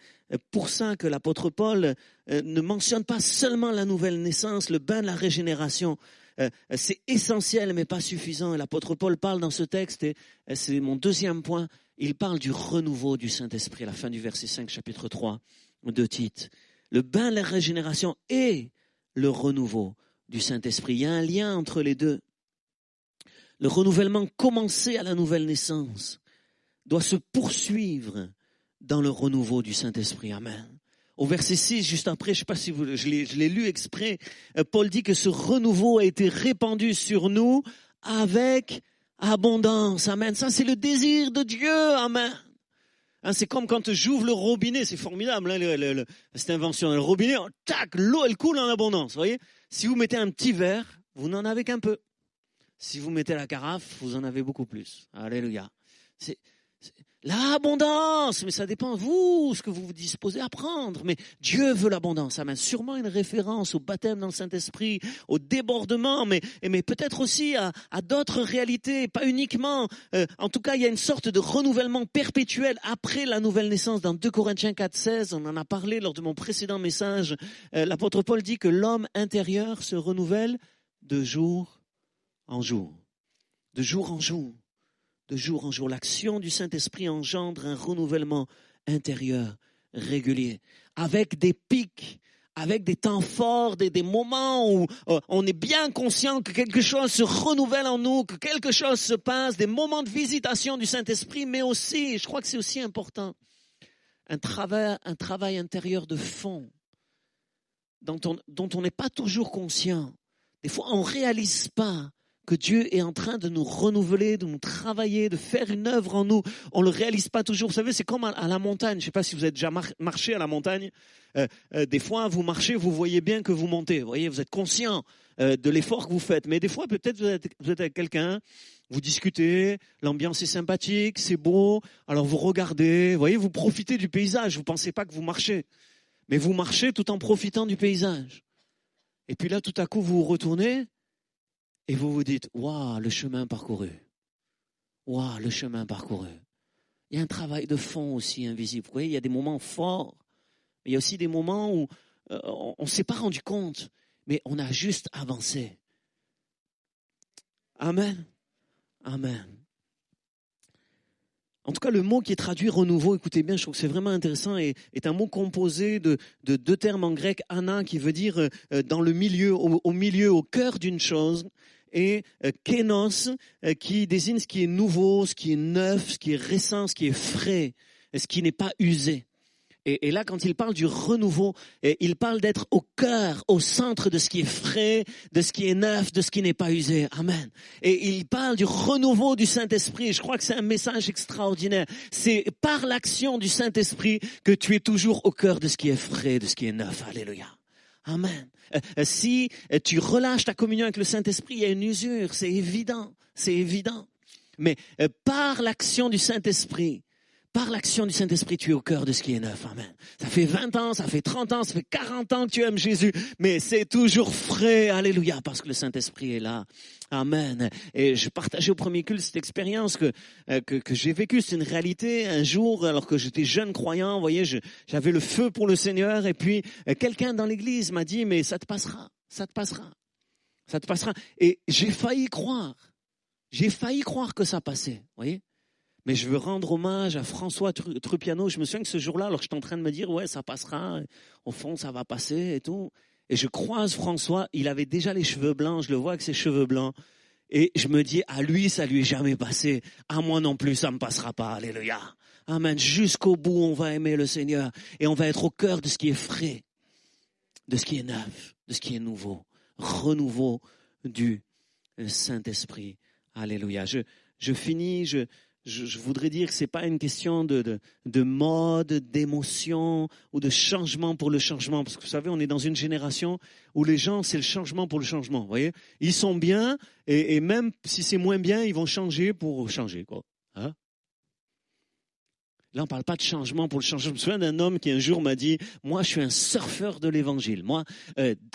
S5: pour ça que l'apôtre Paul ne mentionne pas seulement la nouvelle naissance, le bain de la régénération. C'est essentiel mais pas suffisant. Et l'apôtre Paul parle dans ce texte, et c'est mon deuxième point, il parle du renouveau du Saint-Esprit, à la fin du verset 5, chapitre 3 de Tite. Le bain de la régénération et le renouveau du Saint-Esprit. Il y a un lien entre les deux. Le renouvellement commencé à la nouvelle naissance doit se poursuivre dans le renouveau du Saint-Esprit. Amen. Au verset 6, juste après, je ne sais pas si je l'ai lu exprès, Paul dit que ce renouveau a été répandu sur nous avec abondance. Amen. Ça, c'est le désir de Dieu. Amen. Hein, c'est comme quand j'ouvre le robinet, c'est formidable, hein, cette invention. Le robinet, tac, l'eau, elle coule en abondance. Vous voyez, si vous mettez un petit verre, vous n'en avez qu'un peu. Si vous mettez la carafe, vous en avez beaucoup plus. Alléluia. C'est l'abondance, mais ça dépend de vous, ce que vous vous disposez à prendre. Mais Dieu veut l'abondance. Amen. Sûrement une référence au baptême dans le Saint-Esprit, au débordement, mais peut-être aussi à d'autres réalités, pas uniquement. En tout cas, il y a une sorte de renouvellement perpétuel après la nouvelle naissance. Dans 2 Corinthiens 4,16, on en a parlé lors de mon précédent message. L'apôtre Paul dit que l'homme intérieur se renouvelle de jour en jour. De jour en jour. De jour en jour, l'action du Saint-Esprit engendre un renouvellement intérieur régulier, avec des pics, avec des temps forts, des moments où on est bien conscient que quelque chose se renouvelle en nous, que quelque chose se passe, des moments de visitation du Saint-Esprit, mais aussi, je crois que c'est aussi important, un travail intérieur de fond dont on n'est pas toujours conscient. Des fois, on ne réalise pas que Dieu est en train de nous renouveler, de nous travailler, de faire une œuvre en nous. On ne le réalise pas toujours. Vous savez, c'est comme à la montagne. Je ne sais pas si vous êtes déjà marché à la montagne. Des fois, vous marchez, vous voyez bien que vous montez. Vous voyez, vous êtes conscient de l'effort que vous faites. Mais des fois, peut-être vous êtes avec quelqu'un, vous discutez, l'ambiance est sympathique, c'est beau. Alors vous regardez, vous voyez, vous profitez du paysage. Vous ne pensez pas que vous marchez. Mais vous marchez tout en profitant du paysage. Et puis là, tout à coup, vous vous retournez et vous vous dites, waouh, le chemin parcouru. Waouh, le chemin parcouru. Il y a un travail de fond aussi invisible. Vous voyez, il y a des moments forts. Mais il y a aussi des moments où on ne s'est pas rendu compte, mais on a juste avancé. Amen. Amen. En tout cas, le mot qui est traduit renouveau, écoutez bien, je trouve que c'est vraiment intéressant, est un mot composé de deux termes en grec, ana, qui veut dire dans le milieu, au milieu, au cœur d'une chose, et kénos, qui désigne ce qui est nouveau, ce qui est neuf, ce qui est récent, ce qui est frais, ce qui n'est pas usé. Et là, quand il parle du renouveau, il parle d'être au cœur, au centre de ce qui est frais, de ce qui est neuf, de ce qui n'est pas usé. Amen. Et il parle du renouveau du Saint-Esprit. Je crois que c'est un message extraordinaire. C'est par l'action du Saint-Esprit que tu es toujours au cœur de ce qui est frais, de ce qui est neuf. Alléluia. Amen. Si tu relâches ta communion avec le Saint-Esprit, il y a une usure. C'est évident. C'est évident. Mais par l'action du Saint-Esprit, tu es au cœur de ce qui est neuf. Amen. Ça fait 20 ans, ça fait 30 ans, ça fait 40 ans que tu aimes Jésus, mais c'est toujours frais. Alléluia, parce que le Saint-Esprit est là. Amen. Et je partageais au premier culte cette expérience que j'ai vécue. C'est une réalité. Un jour, alors que j'étais jeune croyant, vous voyez, j'avais le feu pour le Seigneur, et puis quelqu'un dans l'église m'a dit, mais ça te passera, ça te passera, ça te passera. Et j'ai failli croire que ça passait, vous voyez. Mais je veux rendre hommage à François Trupiano. Je me souviens que ce jour-là, alors que j'étais en train de me dire, ouais, ça passera, au fond, ça va passer et tout. Et je croise François, il avait déjà les cheveux blancs, je le vois avec ses cheveux blancs. Et je me dis, à lui, ça lui est jamais passé. À moi non plus, ça me passera pas. Alléluia. Amen. Jusqu'au bout, on va aimer le Seigneur. Et on va être au cœur de ce qui est frais, de ce qui est neuf, de ce qui est nouveau. Renouveau du Saint-Esprit. Alléluia. Je finis, je voudrais dire que c'est pas une question de mode, d'émotion ou de changement pour le changement. Parce que vous savez, on est dans une génération où les gens, c'est le changement pour le changement. Vous voyez, ils sont bien et même si c'est moins bien, ils vont changer pour changer, quoi. Hein? Là, on parle pas de changement pour le changement. Je me souviens d'un homme qui un jour m'a dit, moi, je suis un surfeur de l'évangile. Moi,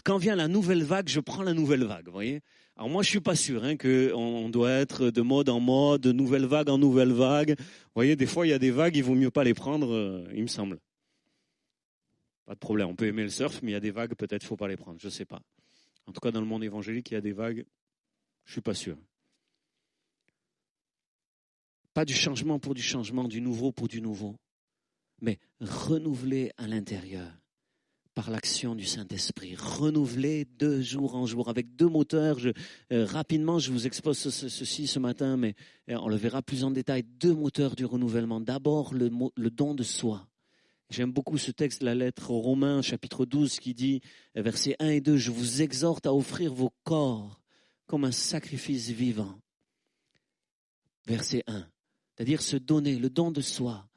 S5: quand vient la nouvelle vague, je prends la nouvelle vague, vous voyez. Alors moi, je suis pas sûr qu'on doit être de mode en mode, de nouvelle vague en nouvelle vague. Vous voyez, des fois, il y a des vagues, il vaut mieux pas les prendre, il me semble. Pas de problème, on peut aimer le surf, mais il y a des vagues, peut-être faut pas les prendre, je sais pas. En tout cas, dans le monde évangélique, il y a des vagues, je suis pas sûr. Pas du changement pour du changement, du nouveau pour du nouveau, mais renouveler à l'intérieur. Par l'action du Saint-Esprit, renouvelé de jour en jour, avec deux moteurs. Rapidement, je vous expose ceci ce matin, mais on le verra plus en détail. Deux moteurs du renouvellement. D'abord, le don de soi. J'aime beaucoup ce texte, la lettre aux Romains, chapitre 12, qui dit, versets 1 et 2, « Je vous exhorte à offrir vos corps comme un sacrifice vivant. » Verset 1, c'est-à-dire se donner, le don de soi.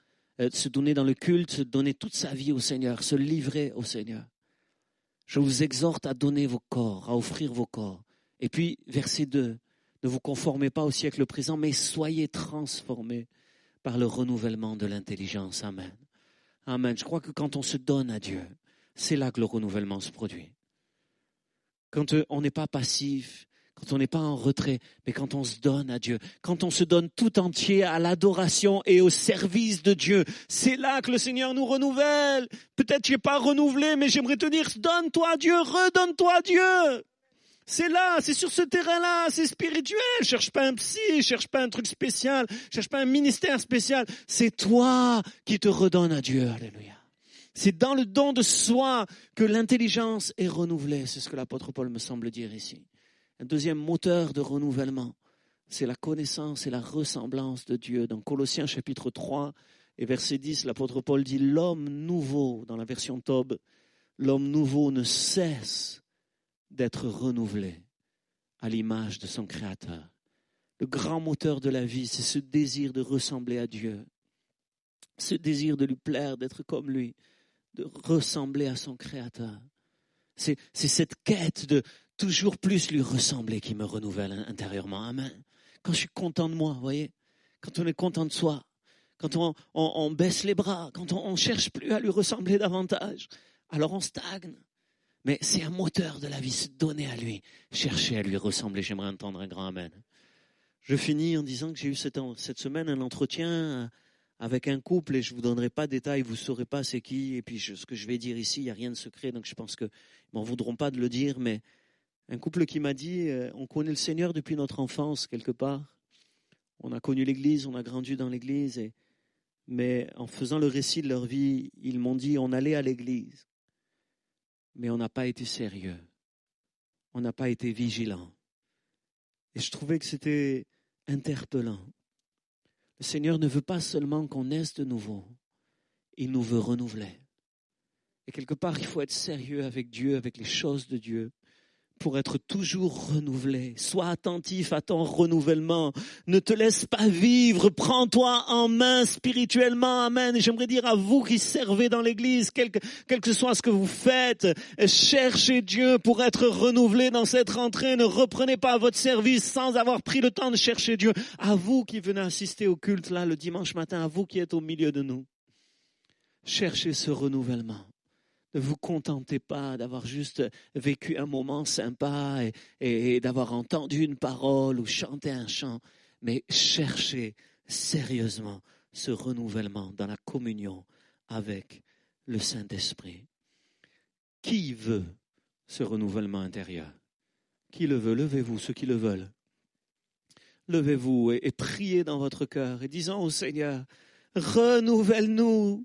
S5: Se donner dans le culte, se donner toute sa vie au Seigneur, se livrer au Seigneur. Je vous exhorte à donner vos corps, à offrir vos corps. Et puis, verset 2, ne vous conformez pas au siècle présent, mais soyez transformés par le renouvellement de l'intelligence. Amen. Amen. Je crois que quand on se donne à Dieu, c'est là que le renouvellement se produit. Quand on n'est pas passif, quand on n'est pas en retrait, mais quand on se donne à Dieu, quand on se donne tout entier à l'adoration et au service de Dieu, c'est là que le Seigneur nous renouvelle. Peut-être tu n'es pas renouvelé, mais j'aimerais te dire, donne-toi à Dieu, redonne-toi à Dieu. C'est là, c'est sur ce terrain-là, c'est spirituel. Cherche pas un psy, cherche pas un truc spécial, cherche pas un ministère spécial. C'est toi qui te redonnes à Dieu. Alléluia. C'est dans le don de soi que l'intelligence est renouvelée. C'est ce que l'apôtre Paul me semble dire ici. Un deuxième moteur de renouvellement, c'est la connaissance et la ressemblance de Dieu. Dans Colossiens chapitre 3 et verset 10, l'apôtre Paul dit « L'homme nouveau », dans la version Tob, « l'homme nouveau ne cesse d'être renouvelé à l'image de son Créateur. » Le grand moteur de la vie, c'est ce désir de ressembler à Dieu, ce désir de lui plaire, d'être comme lui, de ressembler à son Créateur. C'est cette quête de toujours plus lui ressembler qui me renouvelle intérieurement. Amen. Quand je suis content de moi, vous voyez, quand on est content de soi, quand on baisse les bras, quand on ne cherche plus à lui ressembler davantage, alors on stagne. Mais c'est un moteur de la vie, se donner à lui, chercher à lui ressembler. J'aimerais entendre un grand amen. Je finis en disant que j'ai eu cette semaine un entretien avec un couple et je ne vous donnerai pas de détails, vous ne saurez pas c'est qui. Et puis ce que je vais dire ici, il n'y a rien de secret, donc je pense qu'ils ne m'en voudront pas de le dire. Mais un couple qui m'a dit, on connaît le Seigneur depuis notre enfance quelque part. On a connu l'Église, on a grandi dans l'Église. Mais en faisant le récit de leur vie, ils m'ont dit, on allait à l'Église, mais on n'a pas été sérieux. On n'a pas été vigilant. Et je trouvais que c'était interpellant. Le Seigneur ne veut pas seulement qu'on naisse de nouveau, il nous veut renouveler. Et quelque part, il faut être sérieux avec Dieu, avec les choses de Dieu, pour être toujours renouvelé. Sois attentif à ton renouvellement. Ne te laisse pas vivre. Prends-toi en main spirituellement. Amen. Et j'aimerais dire à vous qui servez dans l'église, quel que soit ce que vous faites, cherchez Dieu pour être renouvelé dans cette rentrée. Ne reprenez pas votre service sans avoir pris le temps de chercher Dieu. À vous qui venez assister au culte là le dimanche matin, à vous qui êtes au milieu de nous, cherchez ce renouvellement. Ne vous contentez pas d'avoir juste vécu un moment sympa et d'avoir entendu une parole ou chanté un chant, mais cherchez sérieusement ce renouvellement dans la communion avec le Saint-Esprit. Qui veut ce renouvellement intérieur? Qui le veut? Levez-vous, ceux qui le veulent. Levez-vous et priez dans votre cœur et disons au Seigneur, renouvelle-nous.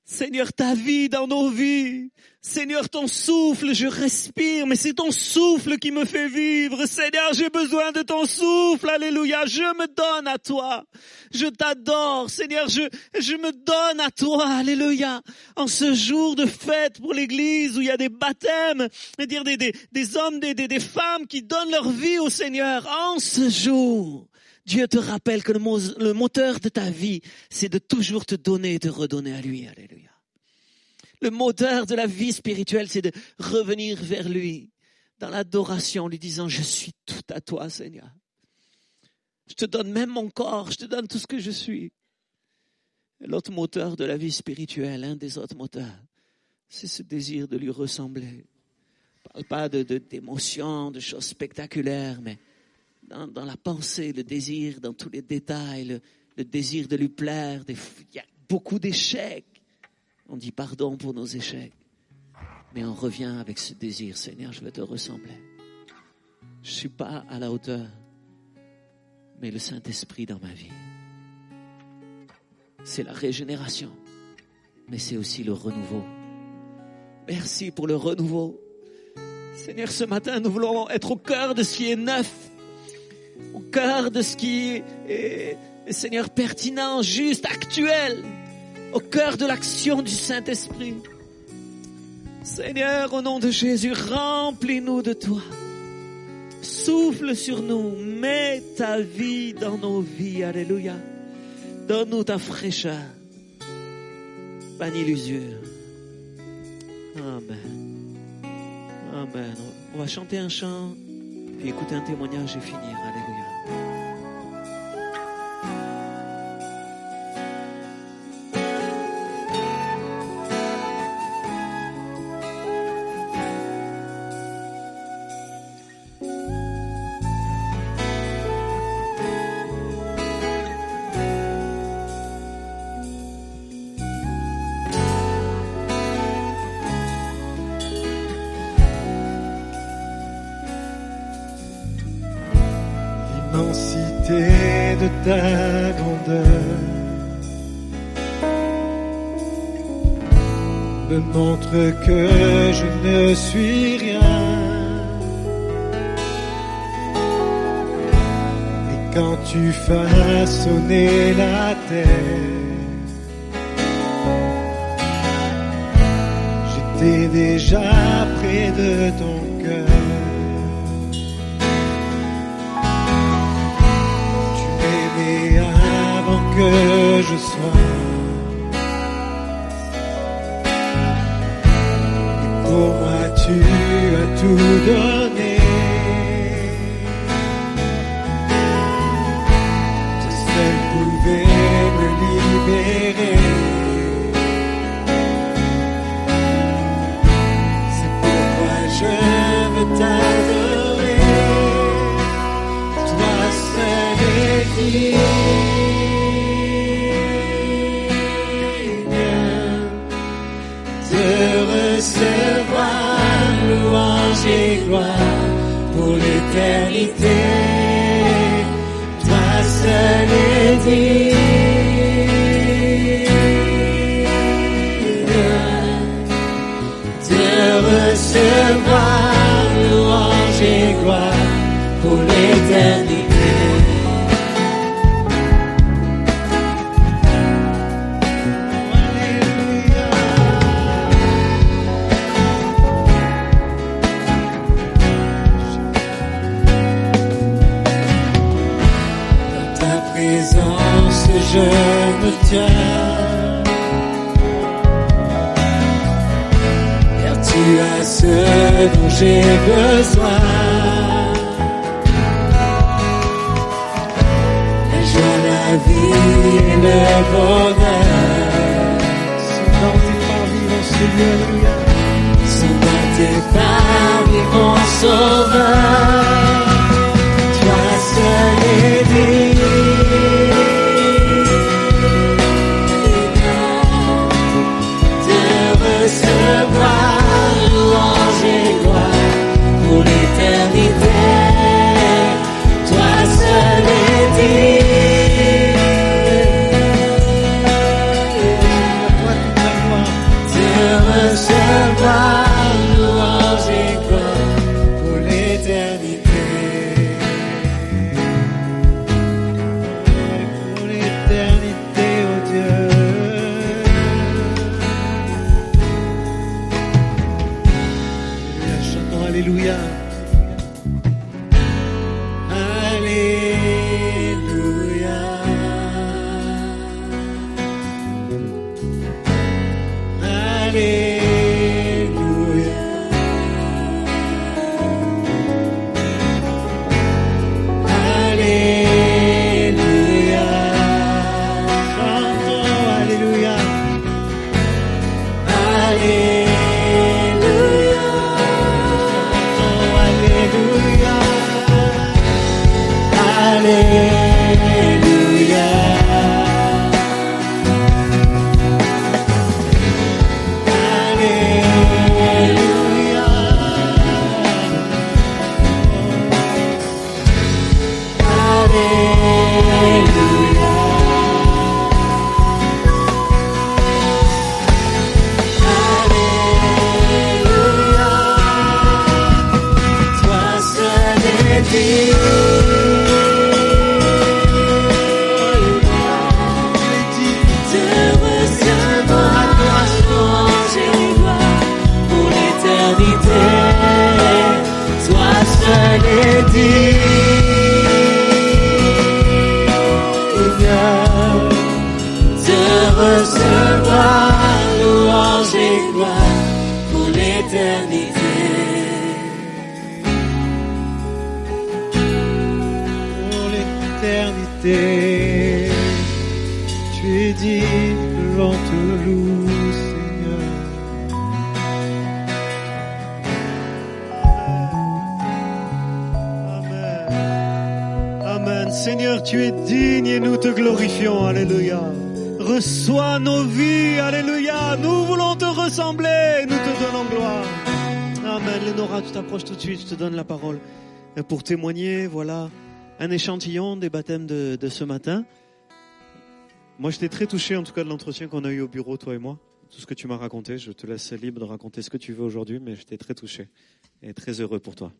S5: Seigneur, ta vie dans nos vies. Seigneur, ton souffle, je respire, mais c'est ton souffle qui me fait vivre. Seigneur, j'ai besoin de ton souffle. Alléluia, je me donne à toi. Je t'adore. Seigneur, je me donne à toi. Alléluia. En ce jour de fête pour l'église où il y a des baptêmes, c'est-à-dire des hommes, des femmes qui donnent leur vie au Seigneur. En ce jour, Dieu te rappelle que le moteur de ta vie, c'est de toujours te donner et te redonner à lui. Alléluia. Le moteur de la vie spirituelle, c'est de revenir vers lui dans l'adoration, en lui disant, je suis tout à toi, Seigneur. Je te donne même mon corps, je te donne tout ce que je suis. Et l'autre moteur de la vie spirituelle, un des autres moteurs, c'est ce désir de lui ressembler. Je ne parle pas d'émotions, de choses spectaculaires, mais dans la pensée, le désir, dans tous les détails, le désir de lui plaire. Il y a beaucoup d'échecs. On dit pardon pour nos échecs. Mais on revient avec ce désir. Seigneur, je veux te ressembler. Je ne suis pas à la hauteur, mais le Saint-Esprit dans ma vie. C'est la régénération, mais c'est aussi le renouveau. Merci pour le renouveau. Seigneur, ce matin, nous voulons être au cœur de ce qui est neuf. Au cœur de ce qui est, Seigneur, pertinent, juste, actuel. Au cœur de l'action du Saint-Esprit. Seigneur, au nom de Jésus, remplis-nous de toi. Souffle sur nous. Mets ta vie dans nos vies. Alléluia. Donne-nous ta fraîcheur. Bannis l'usure. Amen. Amen. On va chanter un chant, puis écouter un témoignage et finir. Alléluia.
S1: L'immensité de ta grandeur, me montre que je ne suis rien. Et quand tu façonnais la terre, j'étais déjà près de ton cœur. Tu m'aimais avant que je sois. Pour moi, tu as tout donné. Tu seul pouvais me libérer. C'est pourquoi je veux t'adorer. Toi seul est digne de recevoir louange et gloire pour l'éternité. Toi seul est digne de recevoir louange et gloire pour l'éternité. Je me tiens, car tu as ce dont j'ai besoin. La joie, la vie et le bonheur sont dans tes parvis, Seigneur, alléluia. Sont dans tes parvis, mon sauveur. Toi seul est digne recevoir louange et gloire pour l'éternité. Toi seul est digne de recevoir louange et gloire pour l'éternité. Pour l'éternité, oh Dieu. Alléluia. Alléluia. Alléluia. Alléluia. Chantons Alléluia. Alléluia. Alléluia. Alléluia. Alléluia. Toi seul est digne seul est digne de recevoir louange et gloire pour l'éternité. Pour l'éternité, tu es digne que l'on te loue, Seigneur.
S3: Seigneur, tu es digne et nous te glorifions. Alléluia. Reçois nos vies. Alléluia. Nous voulons te ressembler. Nous te donnons gloire. Amen. Lénora, tu t'approches tout de suite. Je te donne la parole pour témoigner. Voilà un échantillon des baptêmes de ce matin. Moi, j'étais très touché en tout cas de l'entretien qu'on a eu au bureau, toi et moi. tout ce que tu m'as raconté. Je te laisse libre de raconter ce que tu veux aujourd'hui, mais j'étais très touché et très heureux pour toi.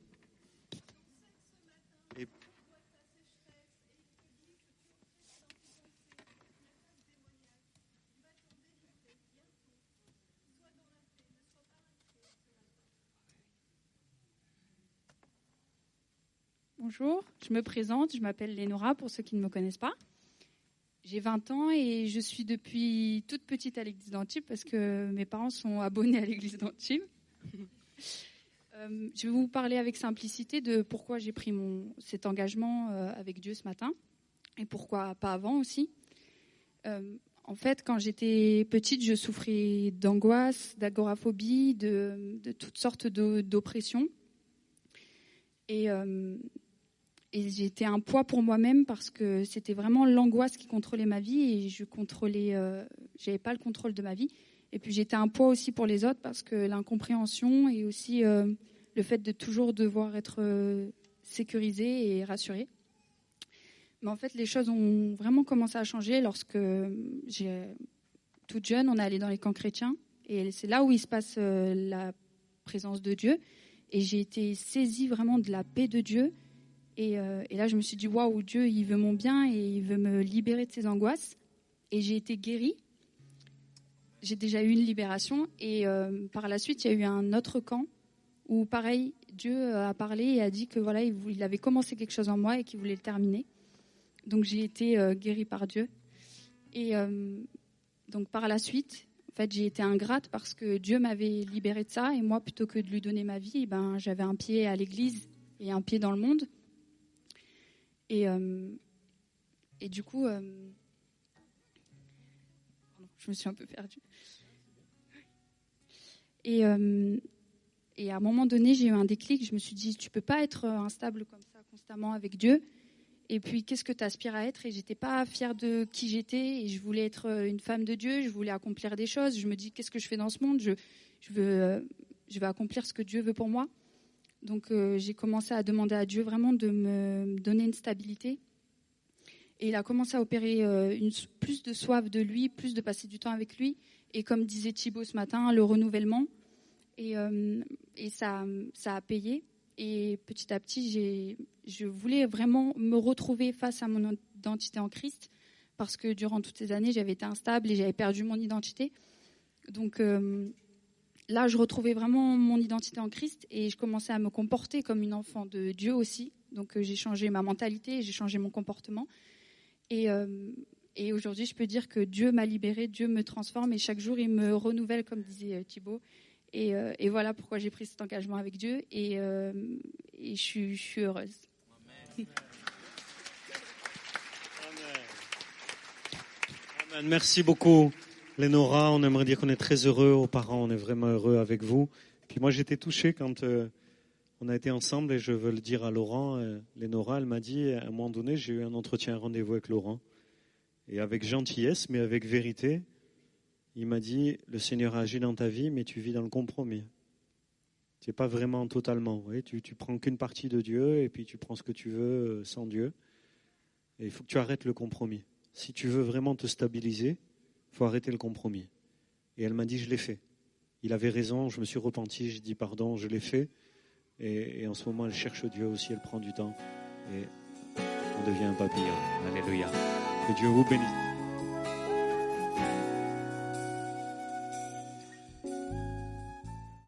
S6: Bonjour, je me présente, je m'appelle Lénora pour ceux qui ne me connaissent pas. J'ai 20 ans et je suis depuis toute petite à l'église d'Antibes parce que mes parents sont abonnés à l'église d'Antibes. Je vais vous parler avec simplicité de pourquoi j'ai pris cet engagement avec Dieu ce matin et pourquoi pas avant aussi. En fait, quand j'étais petite, je souffrais d'angoisse, d'agoraphobie, de toutes sortes d'oppressions. Et j'étais un poids pour moi-même parce que c'était vraiment l'angoisse qui contrôlait ma vie et j'avais pas le contrôle de ma vie. Et puis j'étais un poids aussi pour les autres parce que l'incompréhension et aussi le fait de toujours devoir être sécurisé et rassuré. Mais en fait, les choses ont vraiment commencé à changer lorsque toute jeune, on est allé dans les camps chrétiens et c'est là où il se passe la présence de Dieu. Et j'ai été saisie vraiment de la paix de Dieu. Et là, je me suis dit, waouh, Dieu, il veut mon bien et il veut me libérer de ses angoisses. Et j'ai été guérie. J'ai déjà eu une libération. Et par la suite, il y a eu un autre camp où, pareil, Dieu a parlé et a dit que voilà, il avait commencé quelque chose en moi et qu'il voulait le terminer. Donc, j'ai été guérie par Dieu. Et donc, par la suite, en fait, j'ai été ingrate parce que Dieu m'avait libérée de ça. Et moi, plutôt que de lui donner ma vie, j'avais un pied à l'église et un pied dans le monde. Et du coup, je me suis un peu perdue. Et à un moment donné, j'ai eu un déclic. Je me suis dit, tu peux pas être instable comme ça constamment avec Dieu. Et puis, qu'est-ce que tu aspires à être? Et j'étais pas fière de qui j'étais. Et je voulais être une femme de Dieu. Je voulais accomplir des choses. Je me dis, qu'est-ce que je fais dans ce monde? Je veux accomplir ce que Dieu veut pour moi. Donc, j'ai commencé à demander à Dieu vraiment de me donner une stabilité. Et il a commencé à opérer plus de soif de lui, plus de passer du temps avec lui. Et comme disait Thibaut ce matin, le renouvellement. Et ça a payé. Et petit à petit, je voulais vraiment me retrouver face à mon identité en Christ. Parce que durant toutes ces années, j'avais été instable et j'avais perdu mon identité. Donc là, je retrouvais vraiment mon identité en Christ et je commençais à me comporter comme une enfant de Dieu aussi. Donc j'ai changé ma mentalité, j'ai changé mon comportement. Et aujourd'hui, je peux dire que Dieu m'a libérée, Dieu me transforme et chaque jour, il me renouvelle, comme disait Thibaut. Et voilà pourquoi j'ai pris cet engagement avec Dieu et je suis heureuse.
S3: Amen. Amen. Merci beaucoup, Lénora. On aimerait dire qu'on est très heureux aux parents, on est vraiment heureux avec vous. Puis moi, j'étais touché quand on a été ensemble et je veux le dire à Laurent. Lénora, elle m'a dit, à un moment donné, j'ai eu un entretien, un rendez-vous avec Laurent. Et avec gentillesse, mais avec vérité, il m'a dit, le Seigneur a agi dans ta vie, mais tu vis dans le compromis. Tu n'es pas vraiment totalement. Oui, tu prends qu'une partie de Dieu et puis tu prends ce que tu veux sans Dieu. Et il faut que tu arrêtes le compromis. Si tu veux vraiment te stabiliser, il faut arrêter le compromis. Et elle m'a dit, je l'ai fait. Il avait raison, je me suis repenti, j'ai dit pardon, je l'ai fait. Et en ce moment, elle cherche Dieu aussi, elle prend du temps. Et on devient un papillon. Alléluia. Que Dieu vous bénisse.